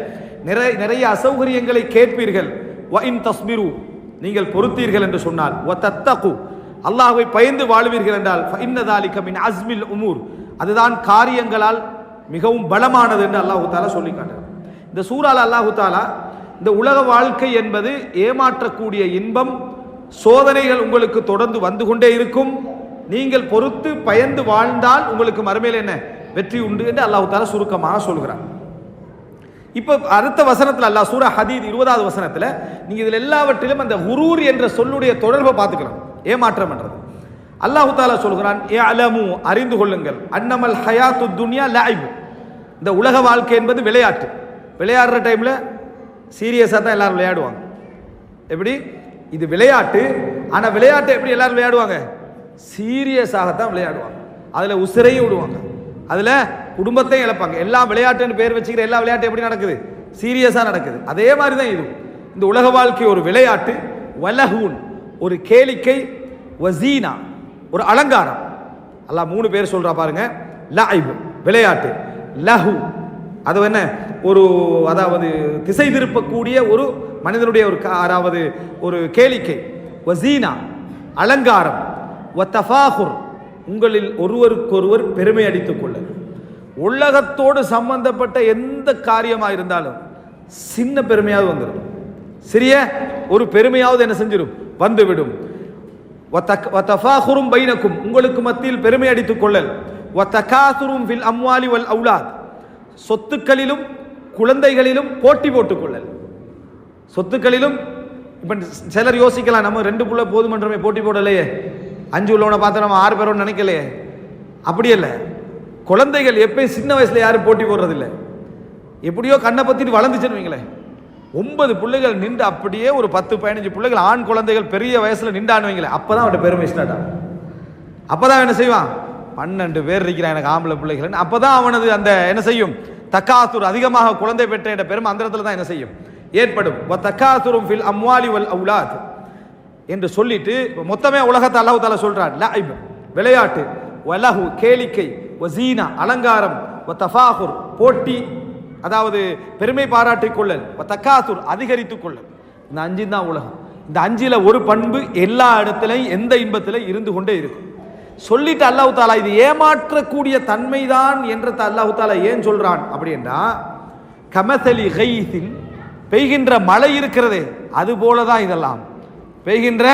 நிறைய அசௌகரியங்களை கேட்பீர்கள். வ இன் தஸ்பிரு, நீங்கள் பொறுத்தீர்கள் என்று சொன்னால், வ தத்தகு, அல்லாஹ்வை பயந்து வாழ்வீர்கள் என்றால், ஃப இன்ன ஸாலிக மின் அஸ்மில் உமூர், அதுதான் காரியங்களால் மிகவும் பலமானது என்று அல்லாஹ் தஆலா சொல்லி காட்டுகிறார். இந்த சூறால அல்லாஹ் தஆலா இந்த உலக வாழ்க்கை என்பது ஏமாற்றக்கூடிய இன்பம், சோதனைகள் உங்களுக்கு தொடர்ந்து வந்து கொண்டே இருக்கும், நீங்கள் பொறுத்து பயந்து வாழ்ந்தால் உங்களுக்கு மறுமையில் என்ன வெற்றி உண்டு என்று அல்லாஹ் தஆலா சுருக்கமாக சொல்கிறார். இப்போ அடுத்த வசனத்தில் அல்லாஹ் சூரா ஹதீத் 20வது வசனத்தில் நீங்க இதில் எல்லாவற்றிலும் அந்த குரூர் என்ற சொல்லுடைய தொடர்பை பார்த்துக்கிறோம். ஏமாற்றம் என்றது அல்லாஹ் தஆலா சொல்கிறான், இஅலமு, அறிந்து கொள்ளுங்கள், அன்னமல் ஹயாத்து துன்யா லஐப், இந்த உலக வாழ்க்கை என்பது விளையாட்டு. விளையாடுற டைம்ல சீரியஸாக தான் எல்லாரும் விளையாடுவாங்க. எப்படி? இது விளையாட்டு. ஆனால் விளையாட்டை எப்படி எல்லாரும் விளையாடுவாங்க? சீரியஸாகத்தான் விளையாடுவாங்க. அதில் உசிரையும் விடுவாங்க, அதில் குடும்பத்தையும் இழப்பாங்க. எல்லாம் விளையாட்டுன்னு பேர் வச்சுக்கிற எல்லா விளையாட்டும் எப்படி நடக்குது? சீரியஸாக நடக்குது. அதே மாதிரி தான் இது. இந்த உலக வாழ்க்கை ஒரு விளையாட்டு, வலஹூன் ஒரு கேளிக்கை, வசீனா ஒரு அலங்காரம். அல்லாஹ் 3 பேர் சொல்றா பாருங்க. லஐப் விளையாட்டு, லஹு அது என்ன ஒரு, அதாவது திசை திருப்பக்கூடிய ஒரு மனிதனுடைய ஒரு அதாவது ஒரு கேளிக்கை, வசீனா அலங்காரம், வத்தஃபாகுர் உங்களில் ஒருவருக்கொருவர் பெருமை அடித்துக் கொள்ள. உலகத்தோடு சம்பந்தப்பட்ட எந்த காரியமாக இருந்தாலும் சின்ன பெருமையாவது வந்துடும், சிறிய ஒரு பெருமையாவது என்ன செஞ்சிடும்? வந்துவிடும். வத்தஃபாகுரும் பைனக்கும் உங்களுக்கு மத்தியில் பெருமை அடித்துக் கொள்ளல். வத்தகாசுரும் ஃபில் அம்வாலி வல் அவுலாத் சொத்துக்களிலும் குழந்தைகளிலும் போட்டி போட்டுக் கொள்ளல். சொத்துக்களிலும் இப்ப சிலர் யோசிக்கலாம், நம்ம 2 புள்ள போதுமன்றமே போட்டி போடலையே, 5 உள்ளவனை பார்த்து நம்ம 6 பேரோன்னு நினைக்கலையே. அப்படி இல்லை. குழந்தைகள் எப்பயும் சின்ன வயசுல யாரும் போட்டி போடுறதில்லை. எப்படியோ கண்ணை பத்திட்டு வளர்ந்துச்சுன்னு வைங்களேன், 9 பிள்ளைகள் நின்று அப்படியே ஒரு 10-15 பிள்ளைகள் ஆண் குழந்தைகள் பெரிய வயசுல நின்றான்னு வைங்களேன், அப்பதான் அவன் பெருமை ஸ்டார்ட் ஆகும். அப்பதான் என்ன செய்வான்? 12 பேர் இருக்கிறான் எனக்கு ஆம்பளை பிள்ளைகள், அப்பதான் அவனது அந்த என்ன செய்யும்? தக்காசுர், அதிகமாக குழந்தை பெற்ற பெருமை அந்த இடத்துல தான் என்ன செய்யும்? ஏற்படும். தக்காசுரும் ஃபில் அம்வாலி வல் அவுலாத் என்று சொல்லிட்டு மொத்தமே உலகத்தை அல்லாஹ் தஆலா சொல்றான். லஐப் விளையாட்டு, வலஹு கேளிக்கை, வசீனா அலங்காரம், வத்தஃபாகுர் போட்டி, அதாவது பெருமை பாராட்டிக் கொள்ளல், தக்காசுர் அதிகரித்துக் கொள்ளல். இந்த 5 தான் உலகம். இந்த 5ல ஒரு பண்பு எல்லா இடத்திலையும் எந்த இன்பத்திலையும் இருந்து கொண்டே இருக்கும். சொல்லிட்டு அல்லாஹ் தஆலா இது ஏமாற்றக்கூடிய தன்மைதான் என்று அல்லாஹ் தஆலா ஏன் சொல்றான் அப்படின்னா, கமதலி கைஸில் பெய்கின்ற மழை இருக்கிறதே அது போலதான் இதெல்லாம். பெய்கின்ற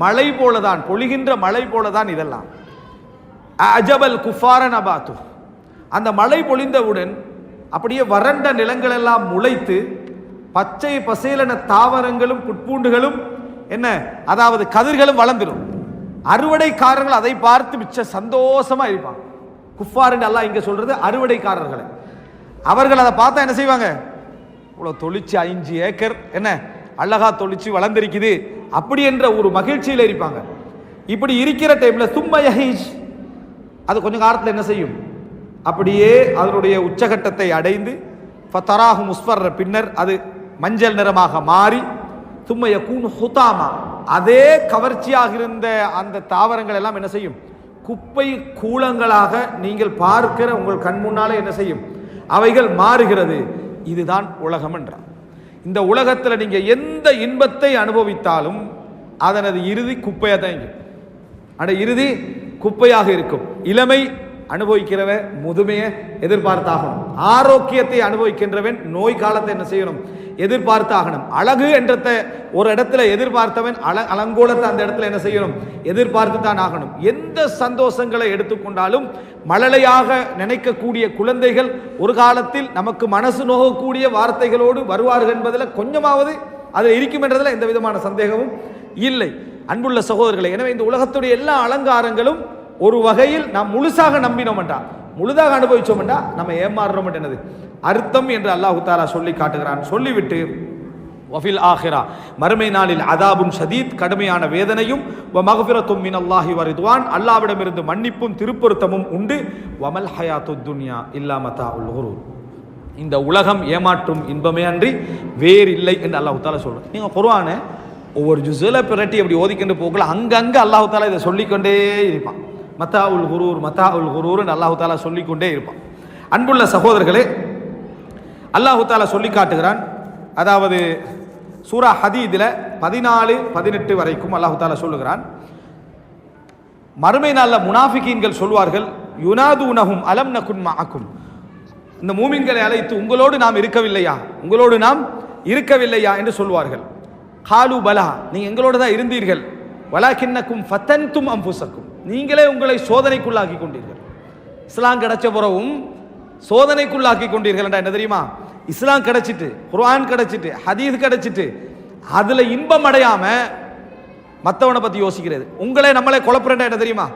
மழை போலதான், பொழிகின்ற மழை போலதான் இதெல்லாம். அஜபல் குஃபார நபாத்து, அந்த மழை பொழிந்தவுடன் அப்படியே வறண்ட நிலங்கள் எல்லாம் முளைத்து பச்சை பசேலன தாவரங்களும் புட்பூண்டுகளும் என்ன, அதாவது கதிர்களும் வளர்ந்துடும். அறுவடைக்காரர்கள் அதை பார்த்து மிச்ச சந்தோஷமா இருப்பாங்க. குஃபார்னு அல்லாஹ் இங்க சொல்றது அறுவடைக்காரர்களை. அவர்கள் அதை பார்த்தா என்ன செய்வாங்க? இவ்வளவு தொழிச்சு 5 ஏக்கர் என்ன அழகா தொழிச்சு வளர்ந்திருக்குது அப்படி என்ற ஒரு மகிழ்ச்சியில் இருப்பாங்க. இப்படி இருக்கிற டைம்ல சும்ம யஹீஜ், அது கொஞ்ச காலத்தில் என்ன செய்யும்? அப்படியே அதனுடைய உச்சகட்டத்தை அடைந்து ஃபதராஹு முஸ்ஃபர், பின்னர் அது மஞ்சள் நிறமாக மாறி, சும்ம யகூன் ஹுதாமா, அதே கவர்ச்சியாக இருந்த அந்த தாவரங்கள் எல்லாம் என்ன செய்யும்? குப்பை கூலங்களாக நீங்கள் பார்க்கிற உங்கள் கண் முன்னாலே என்ன செய்யும்? அவைகள் மாறுகிறது. இதுதான் உலகம் என்றார். இந்த உலகத்தில் நீங்க எந்த இன்பத்தை அனுபவித்தாலும் அதனது இறுதி குப்பையாக தான் இருக்கும். அந்த இறுதி குப்பையாக இருக்கும். இளமை அனுபவிக்கிறவன் முதுமையை எதிர்பார்த்தாகணும். ஆரோக்கியத்தை அனுபவிக்கின்றவன் நோய் காலத்தை என்ன செய்யணும்? எதிர்பார்த்தாகணும். அழகு என்றத ஒரு இடத்துல எதிர்பார்த்தவன் அலங்கோலத்தை அந்த இடத்துல என்ன செய்யணும்? எதிர்பார்த்து தான் ஆகணும். எந்த சந்தோஷங்களை எடுத்துக்கொண்டாலும் மழலையாக நினைக்கக்கூடிய குழந்தைகள் ஒரு காலத்தில் நமக்கு மனசு நோகக்கூடிய வார்த்தைகளோடு வருவார்கள் என்பதில் கொஞ்சமாவது அதில் இருக்கும் என்றதில் எந்த விதமான சந்தேகமும் இல்லை. அன்புள்ள சகோதரர்களை, எனவே இந்த உலகத்துடைய எல்லா அலங்காரங்களும் ஒரு வகையில் நாம் முழுசாக நம்பினோம்டா, முழுதாக அனுபவிச்சோம்டா நம்ம ஏமாறுறோம் என்னது அர்த்தம் என்று அல்லாஹு தஆலா சொல்லி காட்டுகிறான். சொல்லிவிட்டு வஃபில் ஆஹிரா, மறுமை நாளில் அதாபுன் ஷதீத், கடுமையான வேதனையும், வ மக்ஃபிரத்தும் மினல்லாஹி வ ரிதுவான், அல்லாஹ்விடமிருந்து மன்னிப்பும் திருப்பொருத்தமும் உண்டு, வமல் ஹயாத்துத் துன்யா இல்லா மதாஉல் குரூர், இந்த உலகம் ஏமாற்றும் இன்பமே அன்றி வேறு இல்லை என்று அல்லாஹு தஆலா சொல்றான். நீங்க குர்ஆனை ஒவ்வொரு ஜுஸ்ல பிரட்டி அப்படி ஓதிக்கொண்டு போகல, அங்கங்க அல்லாஹு தஆலா இதை சொல்லிக்கொண்டே இருப்பான். மதாஉல் குரூர் மதாஉல் குரூர் அல்லாஹு தஆலா சொல்லிக்கொண்டே இருப்பான். அன்புள்ள சகோதரர்களே, அல்லாஹு தஆலா சொல்லி காட்டுகிறான். அதாவது சூரா ஹதீதில் 14-18 வரைக்கும் அல்லாஹு தஆலா சொல்லுகிறான், மறுமை நாளில் முனாஃபிகீன்கள் சொல்வார்கள், யுனாதூனஹும் அலம் நகுன் மஅக்கும், இந்த மூமின்களை அழைத்து உங்களோடு நாம் இருக்கவில்லையா, உங்களோடு நாம் இருக்கவில்லையா என்று சொல்வார்கள். காலு பலா, நீங்க எங்களோடு தான் இருந்தீர்கள், வலாக்கின்னக்கும் ஃபதன்தும் அன்ஃபுஸக்கும், நீங்களே உங்களை சோதனைக்குள்ளாக்கி கொண்டீர்கள். இஸ்லாம் கிடைச்ச பிறகும் சோதனைக்குள்ளாக்கி கொண்டீர்கள் என்றா என்ன தெரியுமா? இஸ்லாம் கிடைச்சிட்டு, குர்ஆன் கிடைச்சிட்டு, ஹதீஸ் கிடைச்சிட்டு, அதுல இன்பம் அடையாம மற்றவனை பத்தி யோசிக்கிறது, உங்களே நம்மளே குழப்பறேன்டா என்ன தெரியுமா?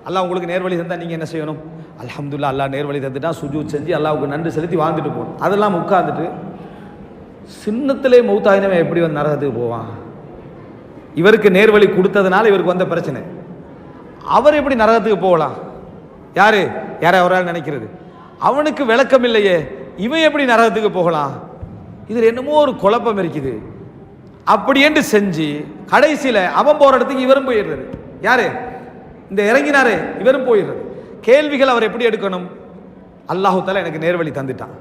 அல்லாஹ் உங்களுக்கு நேர்வழி தந்தா நீங்க என்ன செய்யணும்? அல்ஹம்துலில்லாஹ், அல்லாஹ் நேர்வழி தந்துட்டா சுஜூத் செஞ்சு அல்லாஹ்வுக்கு நன்றி செலுத்தி வாழ்ந்துட்டு போகணும். அதெல்லாம் உட்கார்ந்துட்டு சின்னத்திலே மௌத்தாயினவன் எப்படி வந்து நரகத்துக்கு போவான்? இவருக்கு நேர்வழி கொடுத்ததுனால இவருக்கு வந்த பிரச்சனை, அவர் எப்படி நரகத்துக்கு போகலாம்? யாரு யாரை அவரால் நினைக்கிறது? அவனுக்கு விளக்கம் இல்லையே, இவன் எப்படி நரகத்துக்கு போகலாம்? இதில் என்னமோ ஒரு குழப்பம் இருக்குது. அப்படி என்று செஞ்சு கடைசியில் அவன் போற இடத்துக்கு இவரும் போயிடுறது. யாரு இந்த இறங்கினாரு? இவரும் போயிடுறது. கேள்விகள் அவர் எப்படி எடுக்கணும்? அல்லாஹு தஆலா எனக்கு நேர்வழி தந்துட்டான்,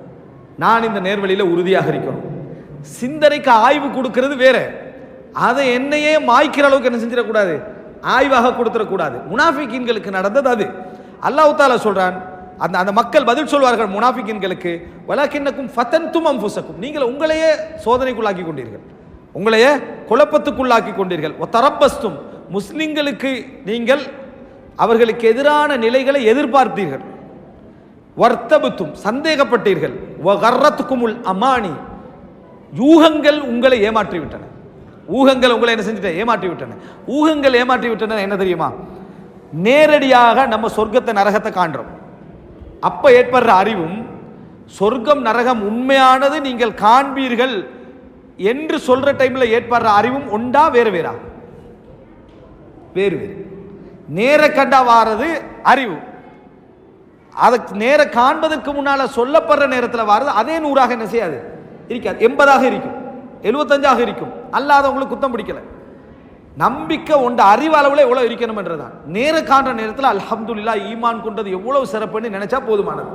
நான் இந்த நேர்வழியில் உறுதியாக இருக்கணும். சிந்தனைக்கு ஆய்வு கொடுக்கிறது வேற, அதை என்னையே மாய்க்கிற அளவுக்கு என்ன செஞ்சிடக்கூடாது, ஆய்வாக கொடுத்துடக்கூடாது. முனாஃபிகீன்களுக்கு நடந்தது அது. அல்லாஹ் தஆலா சொல்றான், அந்த அந்த மக்கள் பதில் சொல்வார்கள் முனாஃபிகீன்களுக்கு, வலாக்கின்னக்கும் ஃபதன்தும் அன்ஃபுஸக்கும், நீங்கள் உங்களையே சோதனைக்குள்ளாக்கி கொண்டீர்கள், உங்களையே குழப்பத்துக்குள்ளாக்கி கொண்டீர்கள். வதரப்பஸ்தும், முஸ்லிம்களுக்கு நீங்கள் அவர்களுக்கு எதிரான நிலைகளை எதிர்பார்த்தீர்கள். வர்த்தபுத்தும், சந்தேகப்பட்டீர்கள். வகர்ரத்துக்குமுல் அமானி, யூகங்கள் உங்களை ஏமாற்றி விட்டன. ஊகங்கள் உங்களை என்ன செஞ்சுட்ட? ஏமாற்றி விட்டன. ஊகங்கள் ஏமாற்றி விட்டன என்ன தெரியுமா? நேரடியாக நம்ம சொர்க்கத்தை நரகத்தை காண்றோம், அப்ப ஏற்படுற அறிவும் சொர்க்கம் நரகம் உண்மையானது நீங்கள் காண்பீர்கள் என்று சொல்ற டைம்ல ஏற்படுற அறிவும் ஒண்டா வேறு வேறா? வேறு வேறு. நேர கண்டா வாரது அறிவு, அதுக்கு நேர காண்பதற்கு முன்னால சொல்லப்படுற நேரத்தில் வாரது அதே 100ஆக என்ன செய்யாது, இருக்காது. 80ஆக இருக்கும், 75ஆக இருக்கும். அல்லாதவங்களுக்கு குத்தம் பிடிக்கல. நம்பிக்கை உண்ட அறிவு அளவுல எவ்வளவு இருக்கணும் என்றதான். நேர காண்ற நேரத்தில் அல்ஹம்துலில்லாஹ் ஈமான் கொண்டது எவ்வளவு சிறப்புன்னு நினைச்சா போதுமானது.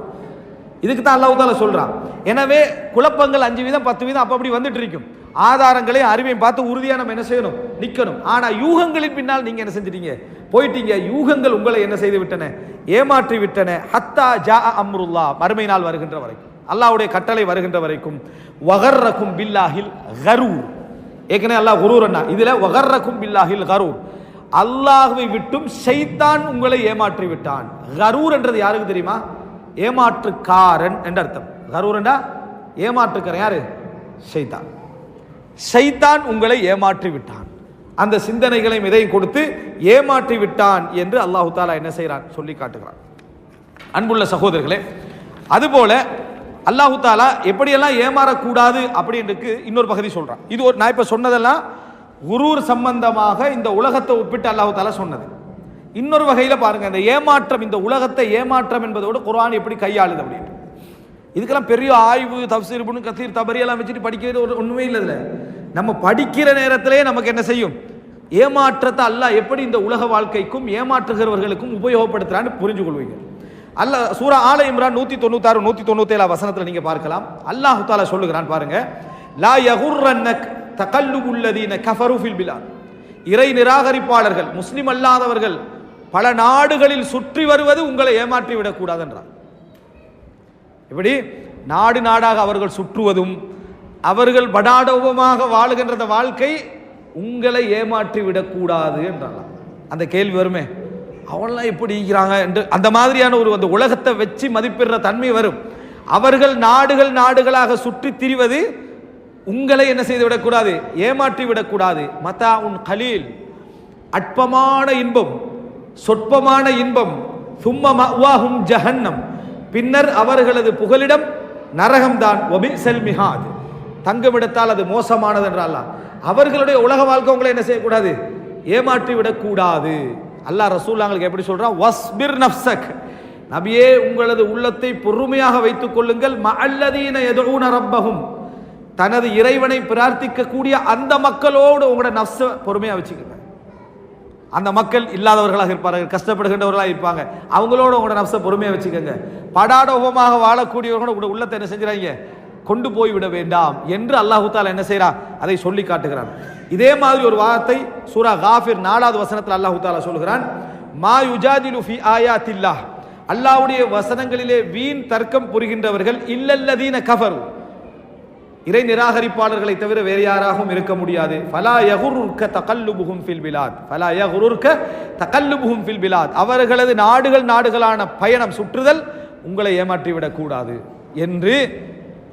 இதுக்கு தான் அல்லாஹ் தஆலா சொல்றான். எனவே குழப்பங்கள் 5 வீதம் 10 வீதம் அப்படி வந்துட்டு இருக்கும். ஆதாரங்களை அறிவையும் பார்த்து உறுதியா நம்ம என்ன செய்யணும், நிக்கணும். ஆனா யூகங்களின் பின்னால் நீங்க என்ன செஞ்சிட்டீங்க, போயிட்டீங்க. யூகங்கள் உங்களை என்ன செய்து விட்டன, ஏமாற்றி விட்டன. ஹத்தா ஜா அம்ருல்லாஹ், மறுமை நாள் வருகின்ற வரைக்கும், அல்லாஹ்வுடைய கட்டளை வருகின்ற வரைக்கும். வகர்ரக்கும் பில்லாஹில் கரூர், ஏற்கனவே அல்லாஹ் குரூர் என்ன, இதுல வகர்ரக்கும் பில்லாஹில் கரூர், அல்லாஹ்வை விட்டும் ஷைத்தான் உங்களை ஏமாற்றி விட்டான். கரூர் என்றது யாருக்கு தெரியுமா? ஏமாற்றுக்காரன் என்ற அர்த்தம். கரூர் என்றா ஏமாற்றுக்காரன் யாரு? ஷைத்தான். ஷைத்தான் உங்களை ஏமாற்றி விட்டான், அந்த சிந்தனைகளை இதையும் கொடுத்து ஏமாற்றி விட்டான் என்று அல்லாஹு தஆலா என்ன செய்கிறான், சொல்லி காட்டுகிறான். அன்புள்ள சகோதரர்களே, அதுபோல அல்லாஹு தஆலா எப்படியெல்லாம் ஏமாறக்கூடாது அப்படின்றதுக்கு இன்னொரு பகுதி சொல்றான். இது ஒரு, நான் இப்ப சொன்னதெல்லாம் குரூர் சம்பந்தமாக இந்த உலகத்தை ஒப்பிட்டு அல்லாஹு தஆலா சொன்னது. இன்னொரு வகையில பாருங்க, இந்த ஏமாற்றம், இந்த உலகத்தை ஏமாற்றம் என்பதோடு குர்ஆன் எப்படி கையாளுது அப்படின்னு. இதுக்கெல்லாம் பெரிய ஆய்வு, தஃப்சீர், இப்னு கஸீர், தபரி எல்லாம் வச்சுட்டு படிக்கிறது ஒண்ணுமே இல்லை. இதுல நம்ம படிக்கிற நேரத்திலே நமக்கு என்ன செய்யும், ஏமாற்றத்தை அல்லாஹ் எப்படி இந்த உலக வாழ்க்கைக்கும் ஏமாற்றுகிறவர்களுக்கும் உபயோகப்படுத்துறான்னு புரிஞ்சு கொள்வீங்க. அல்லாஹ் சூரா ஆல இம்ரான் 196 197 வசனத்தில் நீங்க பார்க்கலாம். அல்லாஹ் தஆலா சொல்லுகிறான் பாருங்க, லா யகுர்ரன்னக் தகல்லுபுல்லதீன கஃபரு ஃபில் பிலாத். இறை நிராகரிப்பாளர்கள் முஸ்லிம் அல்லாதவர்கள் பல நாடுகளில் சுற்றி வருவது உங்களை ஏமாற்றி விடக்கூடாது என்றார். இப்படி நாடு நாடாக அவர்கள் சுற்றுவதும் அவர்கள் படாடோபமாக வாழுகின்ற வாழ்க்கை உங்களை ஏமாற்றி விடக்கூடாது என்றார். அந்த கேள்வி வருமே, அவங்களாம் எப்படி இருக்கிறாங்க என்று அந்த மாதிரியான ஒரு அந்த உலகத்தை வச்சு மதிப்பிடுற தன்மை வரும். அவர்கள் நாடுகள் நாடுகளாக சுற்றி திரிவது உங்களை என்ன செய்து விடக்கூடாது, ஏமாற்றி விடக்கூடாது. மதா உன் கலீல், அற்பமான இன்பம், சொற்பமான இன்பம். சும்ம மஅவாஹும் ஜஹன்னம், பின்னர் அவர்களது புகலிடம் நரகம்தான். வபிஸல் மிஹாத், தங்குமிடத்தால் அது மோசமானது என்றால் அவர்களுடைய உலக வாழ்க்கை உங்களை என்ன செய்யக்கூடாது, ஏமாற்றி விடக்கூடாது. அல்லாஹ் ரசூலுல்லாஹ்களுக்கு எப்படி சொல்றான், வஸ்பிர் நஃப்ஸக், நபியே உங்களது உள்ளத்தை பொறுமையாக வைத்துக் கொள்ளுங்கள். மஅல்லதீன யதுஊன ரப்பஹும், தனது இறைவனை பிரார்த்திக்க கூடிய அந்த மக்களோடு உங்களோட நஃப்ஸ பொறுமையா வச்சுக்கோங்க. அந்த மக்கள் இல்லாதவர்களாக இருப்பார்கள், கஷ்டப்படுகின்றவர்களாக இருப்பாங்க, அவங்களோட உங்களோட நஃப்ஸ பொறுமையா வச்சுக்கோங்க. படாடோபமாக வாழக்கூடியவர்களோட உங்களோட உள்ளத்தை என்ன செஞ்சுறாங்க, கொண்டு போய்விட வேண்டாம் என்று அல்லாஹு தஆலா என்ன செய்றான், அதை சொல்லி காட்டுகிறான். இதே மாதிரி ஒரு வார்த்தை சூரா காஃபிர் 4வது வசனத்தில் அல்லாஹு தஆலா சொல்கிறான், மா யுஜாதிலு ஃபி ஆயாத்தில்லாஹ், அல்லாஹ்வுடைய வசனங்களிலே வீண் தர்க்கம் புரிகின்றவர்கள் இல்லல்லதீன கஃபரு, இறை நிராகரிப்பாளர்களை தவிர வேறு யாராகவும் இருக்க முடியாது. ஃபலா யகுர்ருக தகல்லுபுஹும் ஃபில் பிலாத், ஃபலா யகுர்ருக தகல்லுபுஹும் ஃபில் பிலாத், அவர்களது நாடுகளான பயணம் சுற்றுதல் உங்களை ஏமாற்றி விடக்கூடாது என்று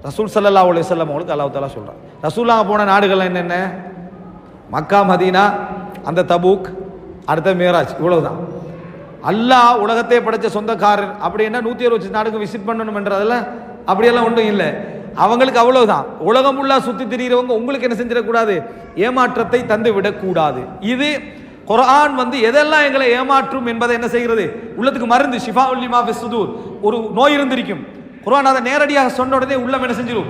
ரசூல் ஸல்லல்லாஹு அலைஹி வஸல்லம் அவங்களுக்கு அல்லாஹ் தஆலா சொல்றான். ரசூலுல்லாஹ் போன நாடுகள் என்னென்ன, மக்கா, மதீனா, அந்த தபூக், அடுத்த மேராஜ், இவ்வளவுதான். அல்லாஹ் உலகத்தை படைச்ச சொந்தக்காரர் அப்படின்னா 160 நாடுக்கு விசிட் பண்ணணும் என்றதுல அப்படியெல்லாம் ஒன்றும் இல்லை. அவங்களுக்கு அவ்வளவுதான். உலகம் உள்ள சுத்தி திரிகிறவங்க உங்களுக்கு என்ன செஞ்சிடக்கூடாது, ஏமாற்றத்தை தந்து விடக்கூடாது. இது குர்ஆன் எதெல்லாம் எங்களை ஏமாற்றும் என்பதை என்ன செய்கிறது, உள்ளத்துக்கு மருந்து. ஷிஃபாஉல் லிமா ஃபிஸ் சுதூர், ஒரு நோய் இருந்திருக்கும், குர்ஆன் அதை நேரடியாக சொன்ன உடனே உள்ளம் என்ன செஞ்சிடும்,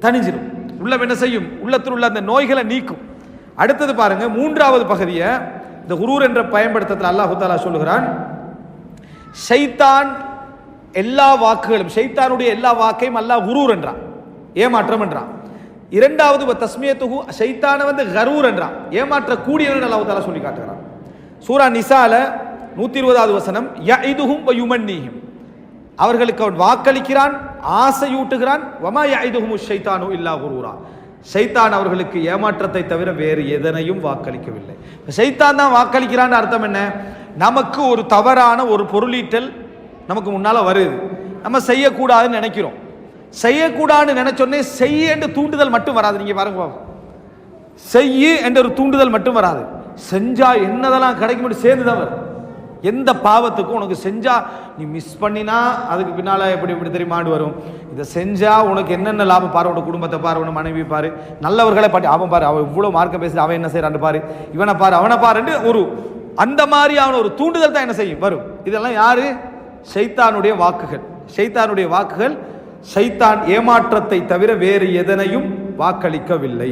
தணிஞ்சிடும். உள்ளம் என்ன செய்யும், உள்ளத்தில் உள்ள அந்த நோய்களை நீக்கும். அடுத்தது பாருங்க, 3வது பகுதியை இந்த குரூர் என்ற பயன்படுத்தத்தில் அல்லாஹ் தஆலா சொல்லுகிறான், ஷைத்தான் எல்லா வாக்குகளும், ஷைத்தானுடைய எல்லா வாக்கையும் அல்லாஹ் குரூர் என்றான், ஏமாற்றம் என்றான். 2வது தஸ்மியத்துஹு, ஷைத்தான கரூர் என்றான், ஏமாற்ற கூடியவன் அல்லாஹ் தஆலா சொல்லி காட்டுகிறான். சூரா நிசால 120வது வசனம், யஇதுஹும் வ யுமன்னீஹிம், அவர்களுக்கு அவன் வாக்களிக்கிறான், ஆசையூட்டுகிறான். வமா யஇதுஹுமு ஷைத்தானு இல்லா குரூரா, ஷைத்தான் அவர்களுக்கு ஏமாற்றத்தை தவிர வேறு எதனையும் வாக்களிக்கவில்லை. ஷைத்தான் தான் வாக்களிக்கிறான்னு அர்த்தம் என்ன, நமக்கு ஒரு தவறான ஒரு பொருளீட்டல் நமக்கு முன்னால வருது, நம்ம செய்யக்கூடாதுன்னு நினைக்கிறோம். செய்யக்கூடாதுன்னு நினைச்சோன்னே செய்ய என்று தூண்டுதல் மட்டும் வராது. நீங்க பாருங்க, செய்ய என்ற ஒரு தூண்டுதல் மட்டும் வராது, செஞ்சா என்னதெல்லாம் கிடைக்கும் சேர்ந்து தான் வரும். எந்த பாவத்துக்கும் உனக்கு செஞ்சா நீ மிஸ் பண்ணினா அதுக்கு பின்னால எப்படி எப்படி தெரியுமாண்டு வரும். இதை செஞ்சா உனக்கு என்னென்ன லாபம் பாரு, உனக்கு குடும்பத்தை பாரு, உன மனைவி பாரு, நல்லவர்களை பாரு, அவன் பாரு, அவன் இவ்வளவு மார்க்கம் பேசுற, அவன் என்ன செய்யறான்னு பாரு, இவனை பாரு, அவனை பாருன்னு ஒரு அந்த மாதிரியான ஒரு தூண்டுதல் தான் என்ன செய்யும், வரும். இதெல்லாம் யாரு, ஷைத்தானுடைய வாக்குகள். ஷைத்தானுடைய வாக்குகள், ஷைத்தான் ஏமாற்றத்தை தவிர வேறு எதனையும் வாக்களிக்கவில்லை.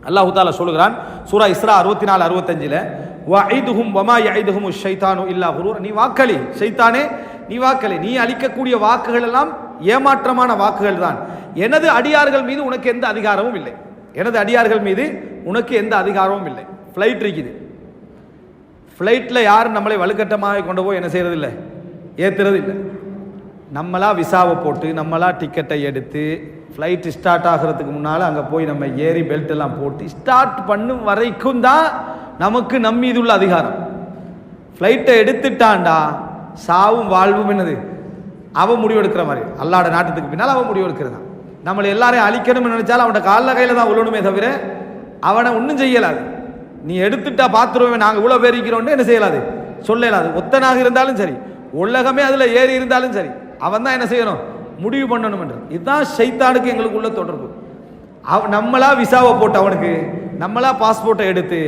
அல்லாஹ் தஆலா சொல்கிறான் சூரா இஸ்ரா 64-65ல, வஐதுஹும் வமா யஐதுஹுமு ஷைத்தானு இல்லா குரூர், நீ வாக்களி ஷைத்தானே, நீ வாக்களி, நீ அளிக்கக்கூடிய வாக்குகள் எல்லாம் ஏமாற்றமான வாக்குகள் தான். எனது அடியார்கள் மீது உனக்கு எந்த அதிகாரமும் இல்லை, எனது அடியார்கள் மீது உனக்கு எந்த அதிகாரமும் இல்லை. ஃப்ளைட் இருக்குது, ஃப்ளைட்டில் யாரும் நம்மளை வலுக்கட்டமாக கொண்டு போய் என்ன செய்யறது இல்லை, ஏற்றுறது இல்லை. நம்மளா விசாவை போட்டு நம்மளா டிக்கெட்டை எடுத்து ஃப்ளைட் ஸ்டார்ட் ஆகிறதுக்கு முன்னால் அங்கே போய் நம்ம ஏறி பெல்ட் எல்லாம் போட்டு ஸ்டார்ட் பண்ணும் வரைக்கும் தான் நமக்கு நம் மீது உள்ள அதிகாரம். ஃப்ளைட்டை எடுத்துட்டான்டா சாவும் வாழ்வும் என்னது, அவன் முடிவெடுக்கிற மாதிரி. அல்லாட நாட்டத்துக்கு பின்னால் அவன் முடிவெடுக்கிறது. நம்மளை எல்லாரையும் அழிக்கணும்னு நினைச்சாலும் அவனோட காலில் கையில் தான் உள்ளணுமே தவிர அவனை ஒன்றும் செய்யலாது. நீ எடுத்துட்டா பார்த்துருவேன், நாங்கள் இவ்வளோ பேர் இருக்கிறோன்னு என்ன செய்யலாது, சொல்லலாது. ஒத்தனாக இருந்தாலும் சரி, உலகமே அதில் ஏறி இருந்தாலும் சரி, அவன் தான் என்ன செய்யணும், முடிவு பண்ணணும் என்று. இதுதான் ஷைத்தானுக்கு எங்களுக்கு உள்ள தொடர்பு. நம்மளா விசாவை போட்டு அவனுக்கு, நம்மளா பாஸ்போர்ட்டை எடுத்து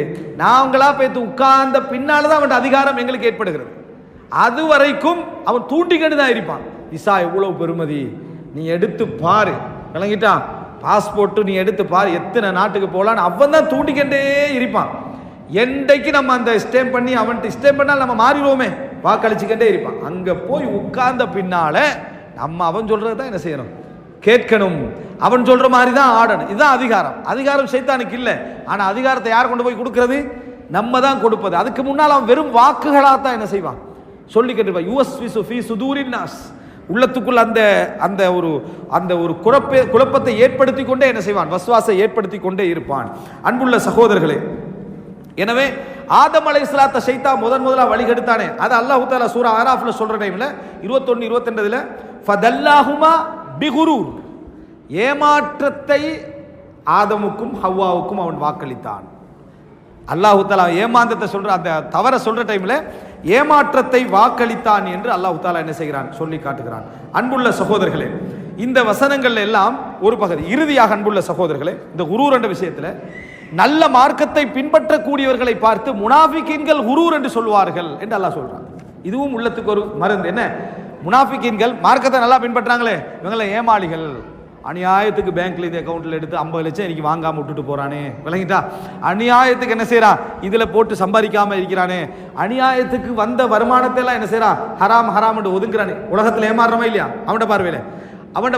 நாங்களா போய்த்து உட்கார்ந்த பின்னால தான் அவன் அதிகாரம் எங்களுக்கு ஏற்படுகிறது. அது வரைக்கும் அவன் தூண்டிக்கிட்டு தான் இருப்பான். விசா எவ்வளவு பெருமதி, நீ எடுத்து பாரு, விளங்கிட்டான், பாஸ்போர்ட்டு நீ எடுத்து பாரு, எத்தனை நாட்டுக்கு போகலான்னு அவன் தான் தூண்டிக்கிட்டே இருப்பான். என்றைக்கு நம்ம அந்த ஸ்டேம் பண்ணி அவன்கிட்ட ஸ்டேம் பண்ணால் நம்ம மாறிடுவோமே, வாக்களிச்சுக்கிட்டே இருப்பான். அங்கே போய் உட்கார்ந்த பின்னால நம்ம அவன் சொல்றது தான் என்ன செய்யணும், கேட்கணும், அவன் சொல்ற மாதிரி தான் ஆடணும். இதுதான் அதிகாரம். அதிகாரம் சைத்தானுக்கு இல்லை. ஆனா அதிகாரத்தை யார் கொண்டு போய் கொடுக்கிறது? நம்ம தான் கொடுப்பது. அதுக்கு முன்னால் அவன் வெறும் வாக்குகளாகத்தான் என்ன செய்வான், சொல்லி கேட்டுப்பான். யுவஸ்விசு ஃபீ சுதூரின் நாஸ், உள்ளத்துக்குள் அந்த ஒரு குழப்பத்தை ஏற்படுத்தி கொண்டே என்ன செய்வான், வஸ்வாசை ஏற்படுத்தி கொண்டே இருப்பான். அன்புள்ள சகோதரர்களே, எனவே ஆதம் அலைஹிஸ்ஸலாத்தை ஷைத்தான் முதலா வழிகெடுத்தானே, அது அல்லாஹ் தஆலா சூரா ஆராஃப்ல சொல்ற டைம்ல 21 22ல ஃபதல்லாஹுமா பிகுரூர், ஏமாற்றத்தை ஆதமுக்கும் ஹவ்வாவுக்கும் அவன் வாக்களித்தான். அல்லாஹ் தஆலா ஏமாந்தத்தை சொல்ற, அந்த தவற சொல்ற டைம்ல ஏமாற்றத்தை வாக்களித்தான் என்று அல்லாஹ் தஆலா என்ன செய்கிறான், சொல்லி காட்டுகிறான். அன்புள்ள சகோதரர்களே, இந்த வசனங்கள் எல்லாம் ஒரு பகுதி. இறுதியாக அன்புள்ள சகோதரர்களே, இந்த குரூர் என்ற விஷயத்துல நல்ல மார்க்கத்தை பின்பற்றக்கூடியவர்களை பார்த்து முனாஃபிகீன்கள் குரூர் என்று சொல்வார்கள் என்று அல்லாஹ் சொல்றான். இதுவும் உள்ளத்துக்கு ஒரு மருந்து. என்ன, முனாஃபிகீன்கள் மார்க்கத்தை நல்லா பின்பற்றாங்களே, இவங்கள ஏமாளிகள், அநியாயத்துக்கு பேங்க்ல இந்த அக்கௌண்ட்ல எடுத்து 50 லட்சம் இன்னைக்கு வாங்காம விட்டுட்டு போறானே, விளங்கிட்டா, அநியாயத்துக்கு என்ன செய்யறான், இதுல போட்டு சம்பாதிக்காம இருக்கிறானே, அநியாயத்துக்கு வந்த வருமானத்தை எல்லாம் என்ன செய்யறான், ஹராம் ஹராம் என்று ஒதுங்குறானே. உலகத்துல ஏமாறுறமா இல்லையா? அவன்ட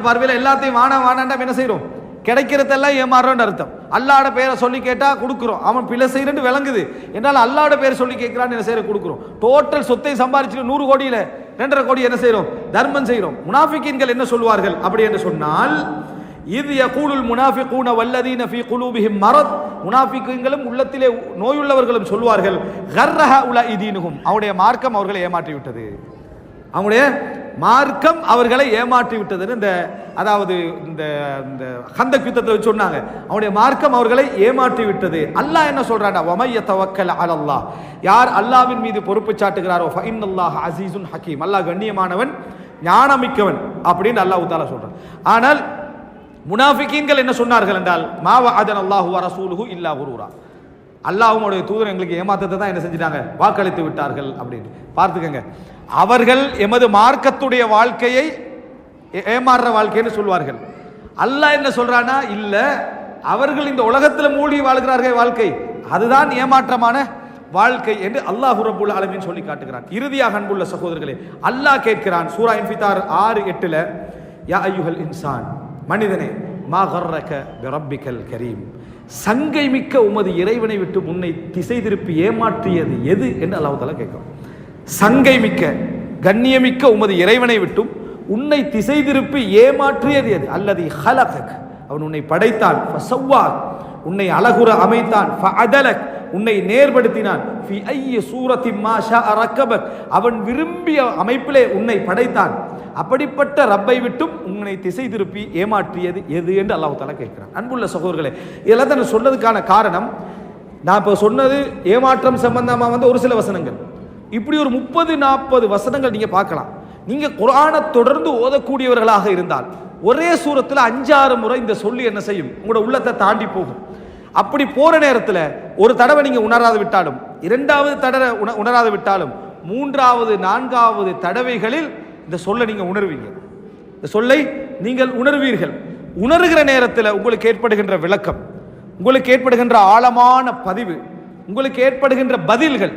பார்வையில எல்லாத்தையும் வானாண்டா என்ன செய்யறோம், கிடைக்கிறதெல்லாம் ஏமாறுறோன்னு அர்த்தம். அல்லாஹ்வோட பேரை சொல்லி கேட்டா கொடுக்குறோம், அவன் பிழை செய்யறன்னு விளங்குது என்றால் அல்லாஹ்வோட பேரை சொல்லி கேட்கிறான்னு என்ன செய்யற, கொடுக்குறோம். டோட்டல் சொத்தை சம்பாதிச்சு 100 கோடியில 2.5 கோடி என்ன செய்யறோம், தர்மம் செய்யறோம். முனாஃபிகீன்கள் என்ன சொல்வார்கள் அப்படி என்று சொன்னால், இது யகூலுல் முனாஃபிகூன வல்லதீன ஃபீ குலூபிஹிம் மரத், முனாஃபிகீன்களும் உள்ளத்திலே நோயுள்ளவர்களும் சொல்வார்கள், கர்ரஹ உலஇ தீனுஹும், அவருடைய மார்க்கம் அவர்களை ஏமாற்றி விட்டது, அவங்களுடைய மார்க்கம் அவர்களை ஏமாற்றி விட்டது. அதாவது இந்த கந்தக் யுத்தத்தை வச்சு சொன்னாங்க, அவருடைய மார்க்கம் அவர்களை ஏமாற்றி விட்டது. அல்லாஹ் என்ன சொல்றானா, வமைய தவக்கல் அலல்லாஹ், யார் அல்லாஹ்வின் மீது பொறுப்பு சாட்டுகிறாரோ ஃபஇன்னல்லாஹ அஸீஸுன் ஹகீம், அல்லாஹ் கண்ணியமானவன் ஞானமிக்கவன் அப்படின்னு அல்லாஹ் தஆலா சொல்றான். ஆனால் முனாஃபிகீன்கள் என்ன சொன்னார்கள் என்றால், மா வஅதனல்லாஹு வ ரசூலுஹு இல்லா குரூரா, அல்லாஹ்வும் அவருடைய தூதர் எங்களுக்கு ஏமாற்றத்தை தான் என்ன செஞ்சிட்டாங்க, வாக்களித்து விட்டார்கள் அப்படின்னு. பார்த்துக்கங்க, அவர்கள் எமது மார்க்கத்துடைய வாழ்க்கையை ஏமாறுற வாழ்க்கைன்னு சொல்வார்கள். அல்லாஹ் என்ன சொல்றானா, இல்ல அவர்கள் இந்த உலகத்தில் மூழ்கி வாழ்கிறார்கள் வாழ்க்கை, அதுதான் ஏமாற்றமான வாழ்க்கை என்று அல்லாஹ் ரப்பல் ஆலமீன் சொல்லி காட்டுகிறான். இறுதியாக அன்புள்ள சகோதரர்களே, அல்லாஹ் கேட்கிறான் சூரா இன்ஃபிதார் 6:8ல, யா அய்யுஹல் இன்சான், மனிதனே, மா கர்ரக பிரப்பிக்கல் கரீம், சங்கை மிக்க உமது இறைவனை விட்டு உன்னை திசை திருப்பி ஏமாற்றியது எது என்று அல்லாஹ் தஆலா கேட்கிறான். சங்கை மிக்க கண்ணியமிக்க உமது இறைவனை விட்டும் உன்னை திசை திருப்பி ஏமாற்றியது எது? அல்லதி ஹலகக், அவன் உன்னை படைத்தான், ஃபஸவ்வாக், உன்னை அழகுற அமைத்தான், ஃபஅதலக், உன்னை நேர்படுத்தினான், ஃபி ஐய சூரத்தின் மா ஷாஅ ரக்கபக், அவன் விரும்பிய அமைப்பிலே உன்னை படைத்தான். அப்படிப்பட்ட ரப்பை விட்டும் உன்னை திசை திருப்பி ஏமாற்றியது எது என்று அல்லாஹ் தஆலா கேட்கிறான். அன்புள்ள சகோதரர்களே, இதெல்லாம் நான் சொன்னதுக்கான காரணம், நான் இப்போ சொன்னது ஏமாற்றம் சம்பந்தமாக ஒரு சில வசனங்கள், இப்படி ஒரு 30-40 வசனங்கள் நீங்க பார்க்கலாம். நீங்க குர்ஆனை தொடர்ந்து ஓதக்கூடியவர்களாக இருந்தால் ஒரே சூரத்தில் 5-6 முறை இந்த சொல்லி என்ன செய்யும், உங்களோட உள்ளத்தை தாண்டி போகும். அப்படி போற நேரத்தில் ஒரு தடவை நீங்க உணராது விட்டாலும், 2வது தடவை உணராது விட்டாலும், 3வது 4வது தடவைகளில் இந்த சொல்லை நீங்க உணர்வீங்க, இந்த சொல்லை நீங்கள் உணர்வீர்கள். உணர்கிற நேரத்தில் உங்களுக்கு ஏற்படுகின்ற விளக்கம், உங்களுக்கு ஏற்படுகின்ற ஆழமான பதிவு, உங்களுக்கு ஏற்படுகின்ற பதில்கள்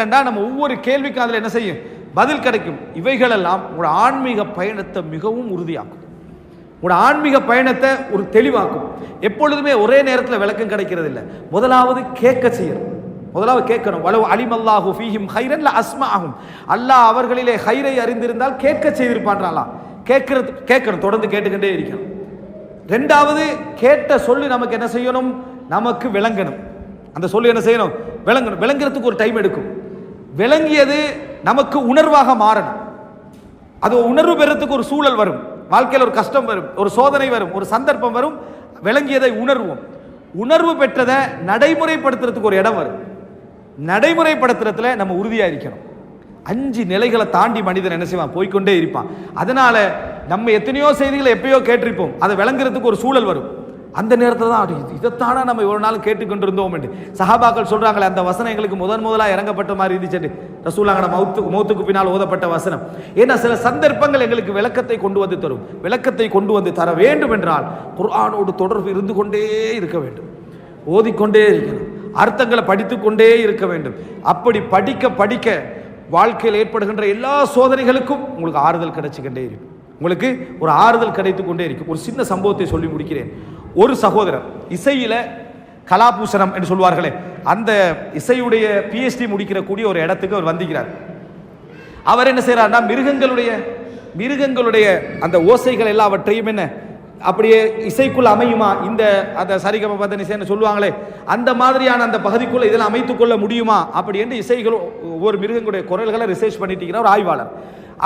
என்றால் நம்ம ஒவ்வொரு கேள்விக்கும் அதில் என்ன செய்யும், பதில் கிடைக்கும். இவைகளெல்லாம் உங்களோட ஆன்மீக பயணத்தை மிகவும் உறுதியாக்கும், உங்களோட ஆன்மீக பயணத்தை ஒரு தெளிவாக்கும். எப்பொழுதுமே ஒரே நேரத்தில் விளக்கம் கிடைக்கிறது இல்லை. முதலாவது கேட்க செய்யணும், முதலாவது கேட்கணும். வலவ் அலிமல்லாஹு ஃபீஹிம் ஹைரன் லஅஸ்மஅஹும், அல்லாஹ் அவர்களிலே ஹைரை அறிந்திருந்தால் கேட்க செய்திருப்பான்றான். கேட்கணும், தொடர்ந்து கேட்டுக்கிட்டே இருக்கணும். 2வது கேட்ட சொல்லி நமக்கு என்ன செய்யணும், நமக்கு விளங்கணும். அந்த சொல்லி என்ன செய்யணும், விளங்கணும். விளங்குறதுக்கு ஒரு டைம் எடுக்கும். விளங்கியது நமக்கு உணர்வாக மாறணும். அது உணர்வு பெறத்துக்கு ஒரு சூழல் வரும், வாழ்க்கையில் ஒரு கஷ்டம் வரும், ஒரு சோதனை வரும், ஒரு சந்தர்ப்பம் வரும். விளங்கியதை உணர்வோம். உணர்வு பெற்றதை நடைமுறைப்படுத்துறதுக்கு ஒரு இடம் வரும். நடைமுறைப்படுத்துறதுல நம்ம உறுதியா இருக்கணும். 5 நிலைகளை தாண்டி மனிதன் என்ன செய்வான், போய்கொண்டே இருப்பான். அதனால நம்ம எத்தனையோ செய்திகளை எப்பயோ கேட்டிருப்போம், அதை விளங்குறதுக்கு ஒரு சூழல் வரும். அந்த நேரத்தில் தான் இதைத்தானே நம்ம ஒரு நாள் கேட்டுக்கொண்டிருந்தோம் என்று சஹாபாக்கள் சொல்றாங்களே, அந்த வசனம் எங்களுக்கு முதலாக இறங்கப்பட்ட மாதிரி இருந்துச்சு ரசூலுல்லாஹ் மௌத்துக்கு பின்னால் ஓதப்பட்ட வசனம். ஏன்னா சில சந்தர்ப்பங்கள் எங்களுக்கு விளக்கத்தை கொண்டு வந்து தரும். விளக்கத்தை கொண்டு வந்து தர வேண்டும் என்றால் குர்ஆனோடு தொடர்பு இருந்து கொண்டே இருக்க வேண்டும், ஓதிக்கொண்டே இருக்கணும், அர்த்தங்களை படித்துக்கொண்டே இருக்க வேண்டும். அப்படி படிக்க படிக்க வாழ்க்கையில் ஏற்படுகின்ற எல்லா சோதனைகளுக்கும் உங்களுக்கு ஆறுதல் கிடைச்சிக்கிட்டே இருக்கும். உங்களுக்கு ஒரு ஆறுதல் கிடைத்து கொண்டே இருக்கும். ஒரு சின்ன சம்பவத்தை சொல்லி முடிக்கிறேன். ஒரு சகோதரர் இசையில கலாபூசணம் என்று சொல்வார்களே, அந்த இசையுடைய PhD முடிக்கிற கூடிய ஒரு இடத்துக்கு அவர் வந்திருக்கிறார். அவர் என்ன செய்யறாருன்னா, மிருகங்களுடைய அந்த ஓசைகள் எல்லாவற்றையும் என்ன அப்படியே இசைக்குள்ள அமையுமா, இந்த அந்த சரிகம பதனிசைன்னு சொல்லுவாங்களே, அந்த மாதிரியான அந்த பகுதிக்குள்ள இதெல்லாம் அமைத்துக் கொள்ள முடியுமா அப்படி என்று இசைகள் ஒவ்வொரு மிருகங்களுடைய குரல்களை ரிசர்ச் பண்ணிட்டு இருக்கிற ஒரு ஆய்வாளர்.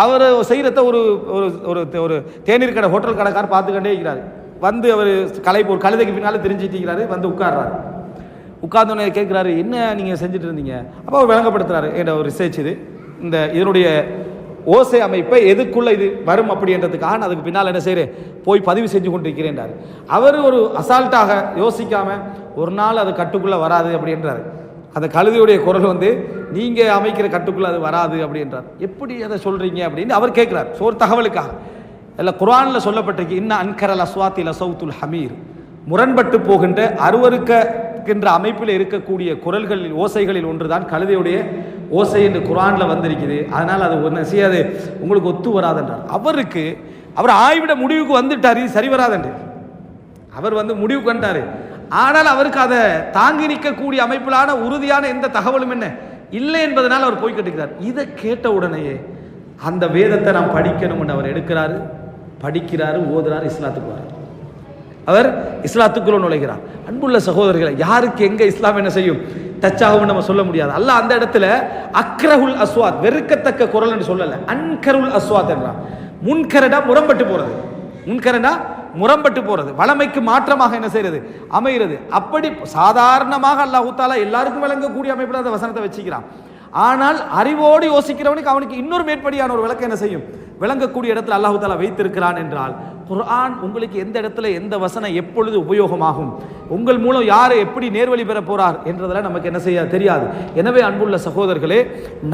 அவர் செய்கிறத ஒரு ஒரு தேநீர் கடை ஹோட்டல் கடைக்காரர் பார்த்துக்கிட்டே இருக்கிறார். வந்து அவர் ஒரு கழுதைக்கு பின்னால தெரிஞ்சிட்டு இருக்கிறாரு. வந்து உட்கார்றாரு. உட்கார்ந்தோடனே கேட்குறாரு, என்ன நீங்கள் செஞ்சுட்டு இருந்தீங்க? அப்போ அவர் விளங்கப்படுத்துறாரு, என்ற ஒரு ரிசர்ச் இது, இந்த இதனுடைய ஓசை அமைப்பை எதுக்குள்ள இது வரும் அப்படின்றதுக்காக நான் அதுக்கு பின்னால் என்ன செய்கிறேன், போய் பதிவு செஞ்சு கொண்டிருக்கிறேன்றார். அவர் ஒரு அசால்ட்டாக யோசிக்காம, ஒரு நாள் அது கட்டுக்குள்ளே வராது அப்படின்றார். அந்த கழுதையுடைய குரல் வந்து நீங்கள் அமைக்கிற கட்டுக்குள்ளே அது வராது அப்படின்றார். எப்படி அதை சொல்கிறீங்க அப்படின்னு அவர் கேட்குறார். ஒரு தகவலுக்காக இல்லை, குர்ஆனில் சொல்லப்பட்டிருக்கு, இன்ன அன்கரல் அஸ்வாத்தில் சௌத்துல் ஹமீர், முரண்பட்டு போகின்ற அருவருக்கின்ற அமைப்பில் இருக்கக்கூடிய குரல்களில் ஓசைகளில் ஒன்றுதான் கழுதையுடைய ஓசை என்று குர்ஆனில் வந்திருக்குது. அதனால் அது ஒன்று செய்யாது, உங்களுக்கு ஒத்து வராதுன்றார். அவர் ஆய்விட முடிவுக்கு வந்துட்டார், இது சரி வராதுன்று அவர் வந்து முடிவுக்கு வந்துட்டார். ஆனால் அவருக்கு அதை தாங்கி நிற்கக்கூடிய அமைப்பிலான உறுதியான எந்த தகவலும் என்ன இல்லை என்பதனால் அவர் போய் கட்டுக்கிறார். இதை கேட்ட உடனேயே அந்த வேதத்தை நாம் படிக்கணும் என்று அவர் எடுக்கிறாரு, படிக்கிறாரு, ஓதுறாரு, இஸ்லாத்துக்கு வரார். அவர் இஸ்லாத்துக்குள்ள நுழைகிறார். அன்புள்ள சகோதரர்களை, யாருக்கு எங்க இஸ்லாம் என்ன செய்யும் டச்சாகவும் நம்ம சொல்ல முடியாது. அல்லாஹ் அந்த இடத்துல அக்ரஹுல் அஸ்வாத், வெறுக்கத்தக்க குரல் என்று சொல்லல, அன்கருல் அஸ்வாத் என்றார். முன்கரடா முரம்பட்டு போறது, முன்கரடா முரம்பட்டு போறது, வளமைக்கு மாற்றமாக என்ன செய்யறது அமைகிறது. அப்படி சாதாரணமாக அல்லாஹ் தஆலா எல்லாருக்கும் விளங்கக்கூடிய அமைப்பில் அந்த வசனத்தை வச்சுக்கிறான். ஆனால் அறிவோடு யோசிக்கிறவனுக்கு அவனுக்கு இன்னொரு மேற்படியான ஒரு விளக்கம் என்ன செய்யும், விளங்கக்கூடிய இடத்துல அல்லாஹ் தஆலா வைத்திருக்கிறான் என்றால், குர்ஆன் உங்களுக்கு எந்த இடத்துல எந்த வசனம் எப்பொழுது உபயோகமாகும், உங்கள் மூலம் யாரை எப்படி நேர்வழி பெற போறார் என்றதெல்லாம் நமக்கு என்ன செய்ய தெரியாது. எனவே அன்புள்ள சகோதரர்களே,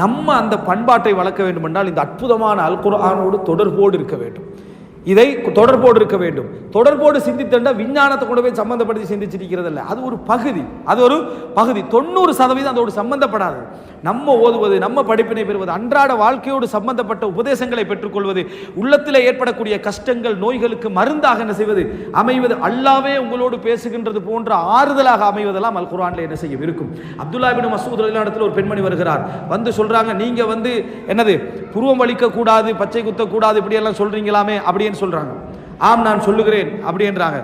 நம்ம அந்த பண்பாட்டை வளர்க்க வேண்டும் என்றால் இந்த அற்புதமான அல் குர்ஆனோடு தொடர்போடு இருக்க வேண்டும். இதை தொடர்போடு இருக்க வேண்டும். தொடர்போடு சிந்தித்தா விஞ்ஞானத்தை கொண்டு போய் சம்பந்தப்படுத்தி சிந்திச்சிருக்கிறது இல்லை, அது ஒரு பகுதி, அது ஒரு பகுதி. 90% அதோடு சம்பந்தப்படாது. நம்ம ஓதுவது, நம்ம படிப்பினை பெறுவது, அன்றாட வாழ்க்கையோடு சம்பந்தப்பட்ட உபதேசங்களை பெற்றுக்கொள்வது, உள்ளத்தில் ஏற்படக்கூடிய கஷ்டங்கள் நோய்களுக்கு மருந்தாக என்ன செய்வது அமைவது, அல்லாவே உங்களோடு பேசுகின்றது போன்ற ஆறுதலாக அமைவதெல்லாம் அல் குர்ஆனில் என்ன செய்யும் இருக்கும். அப்துல்லா இப்னு மஸ்ஊத் ரலியல்லாஹு அன்ஹு ஒரு பெண்மணி வருகிறார். வந்து சொல்றாங்க, நீங்க வந்து என்னது புருவம் வலிக்க கூடாது, பச்சை குத்த கூடாது, இப்படி எல்லாம் சொல்றீங்களாமே அப்படின்னு சொல்றாங்க. ஆம் நான் சொல்லுகிறேன் அப்படின்றாங்க.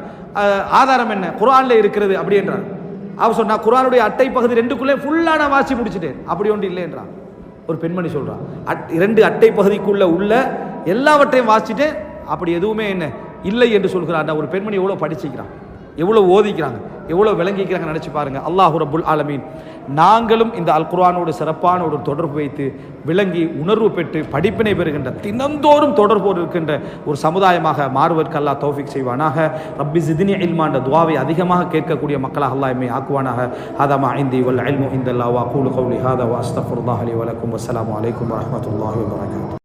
ஆதாரம் என்ன, குர்ஆன்ல இருக்கிறது அப்படின்றாங்க. அவர் சொன்னா, குர்ஆனுடைய அட்டை பகுதி 2க்குள்ளே ஃபுல்லா நான் வாசி முடிச்சிட்டேன், அப்படி ஒன்று இல்லை என்றான். ஒரு பெண்மணி சொல்றான், 2 அட்டை பகுதிக்குள்ள உள்ள எல்லாவற்றையும் வாசிச்சுட்டேன், அப்படி எதுவுமே என்ன இல்லை என்று சொல்கிறான். ஒரு பெண்மணி எவ்வளவு படிச்சுக்கிறான், எவ்வளவு ஓதிக்கிறாங்க, எவ்வளவு விளங்கிக்கிறாங்க நினைச்சு பாருங்க. அல்லாஹ் ரப்புல் ஆலமீன் நாங்களும் இந்த அல் குர்ஆனோடு சிறப்பான ஒரு தொடர்பு வைத்து விளங்கி உணர்வு பெற்று படிப்பினை பெறுகின்ற, தினந்தோறும் தொடர்போடு இருக்கின்ற ஒரு சமுதாயமாக மாறுவதற்கு அல்லாஹ் தௌஃபீக் செய்வானாக. ரப்பி ஸித்னி இல்மா என்ற துஆவை அதிகமாக கேட்கக்கூடிய மக்களாக அல்லாஹ் எம்மை ஆக்குவானாக. ஹாதா மா இன்தி வல் இல்மு இன்தல்லாஹ் வ அகூலு கௌலி ஹாதா வ அஸ்தக்ஃபிருல்லாஹ் லி வ லக்கும். வஸ்ஸலாமு அலைக்கும் வ ரஹ்மத்துல்லாஹி வ பரகாத்துஹு.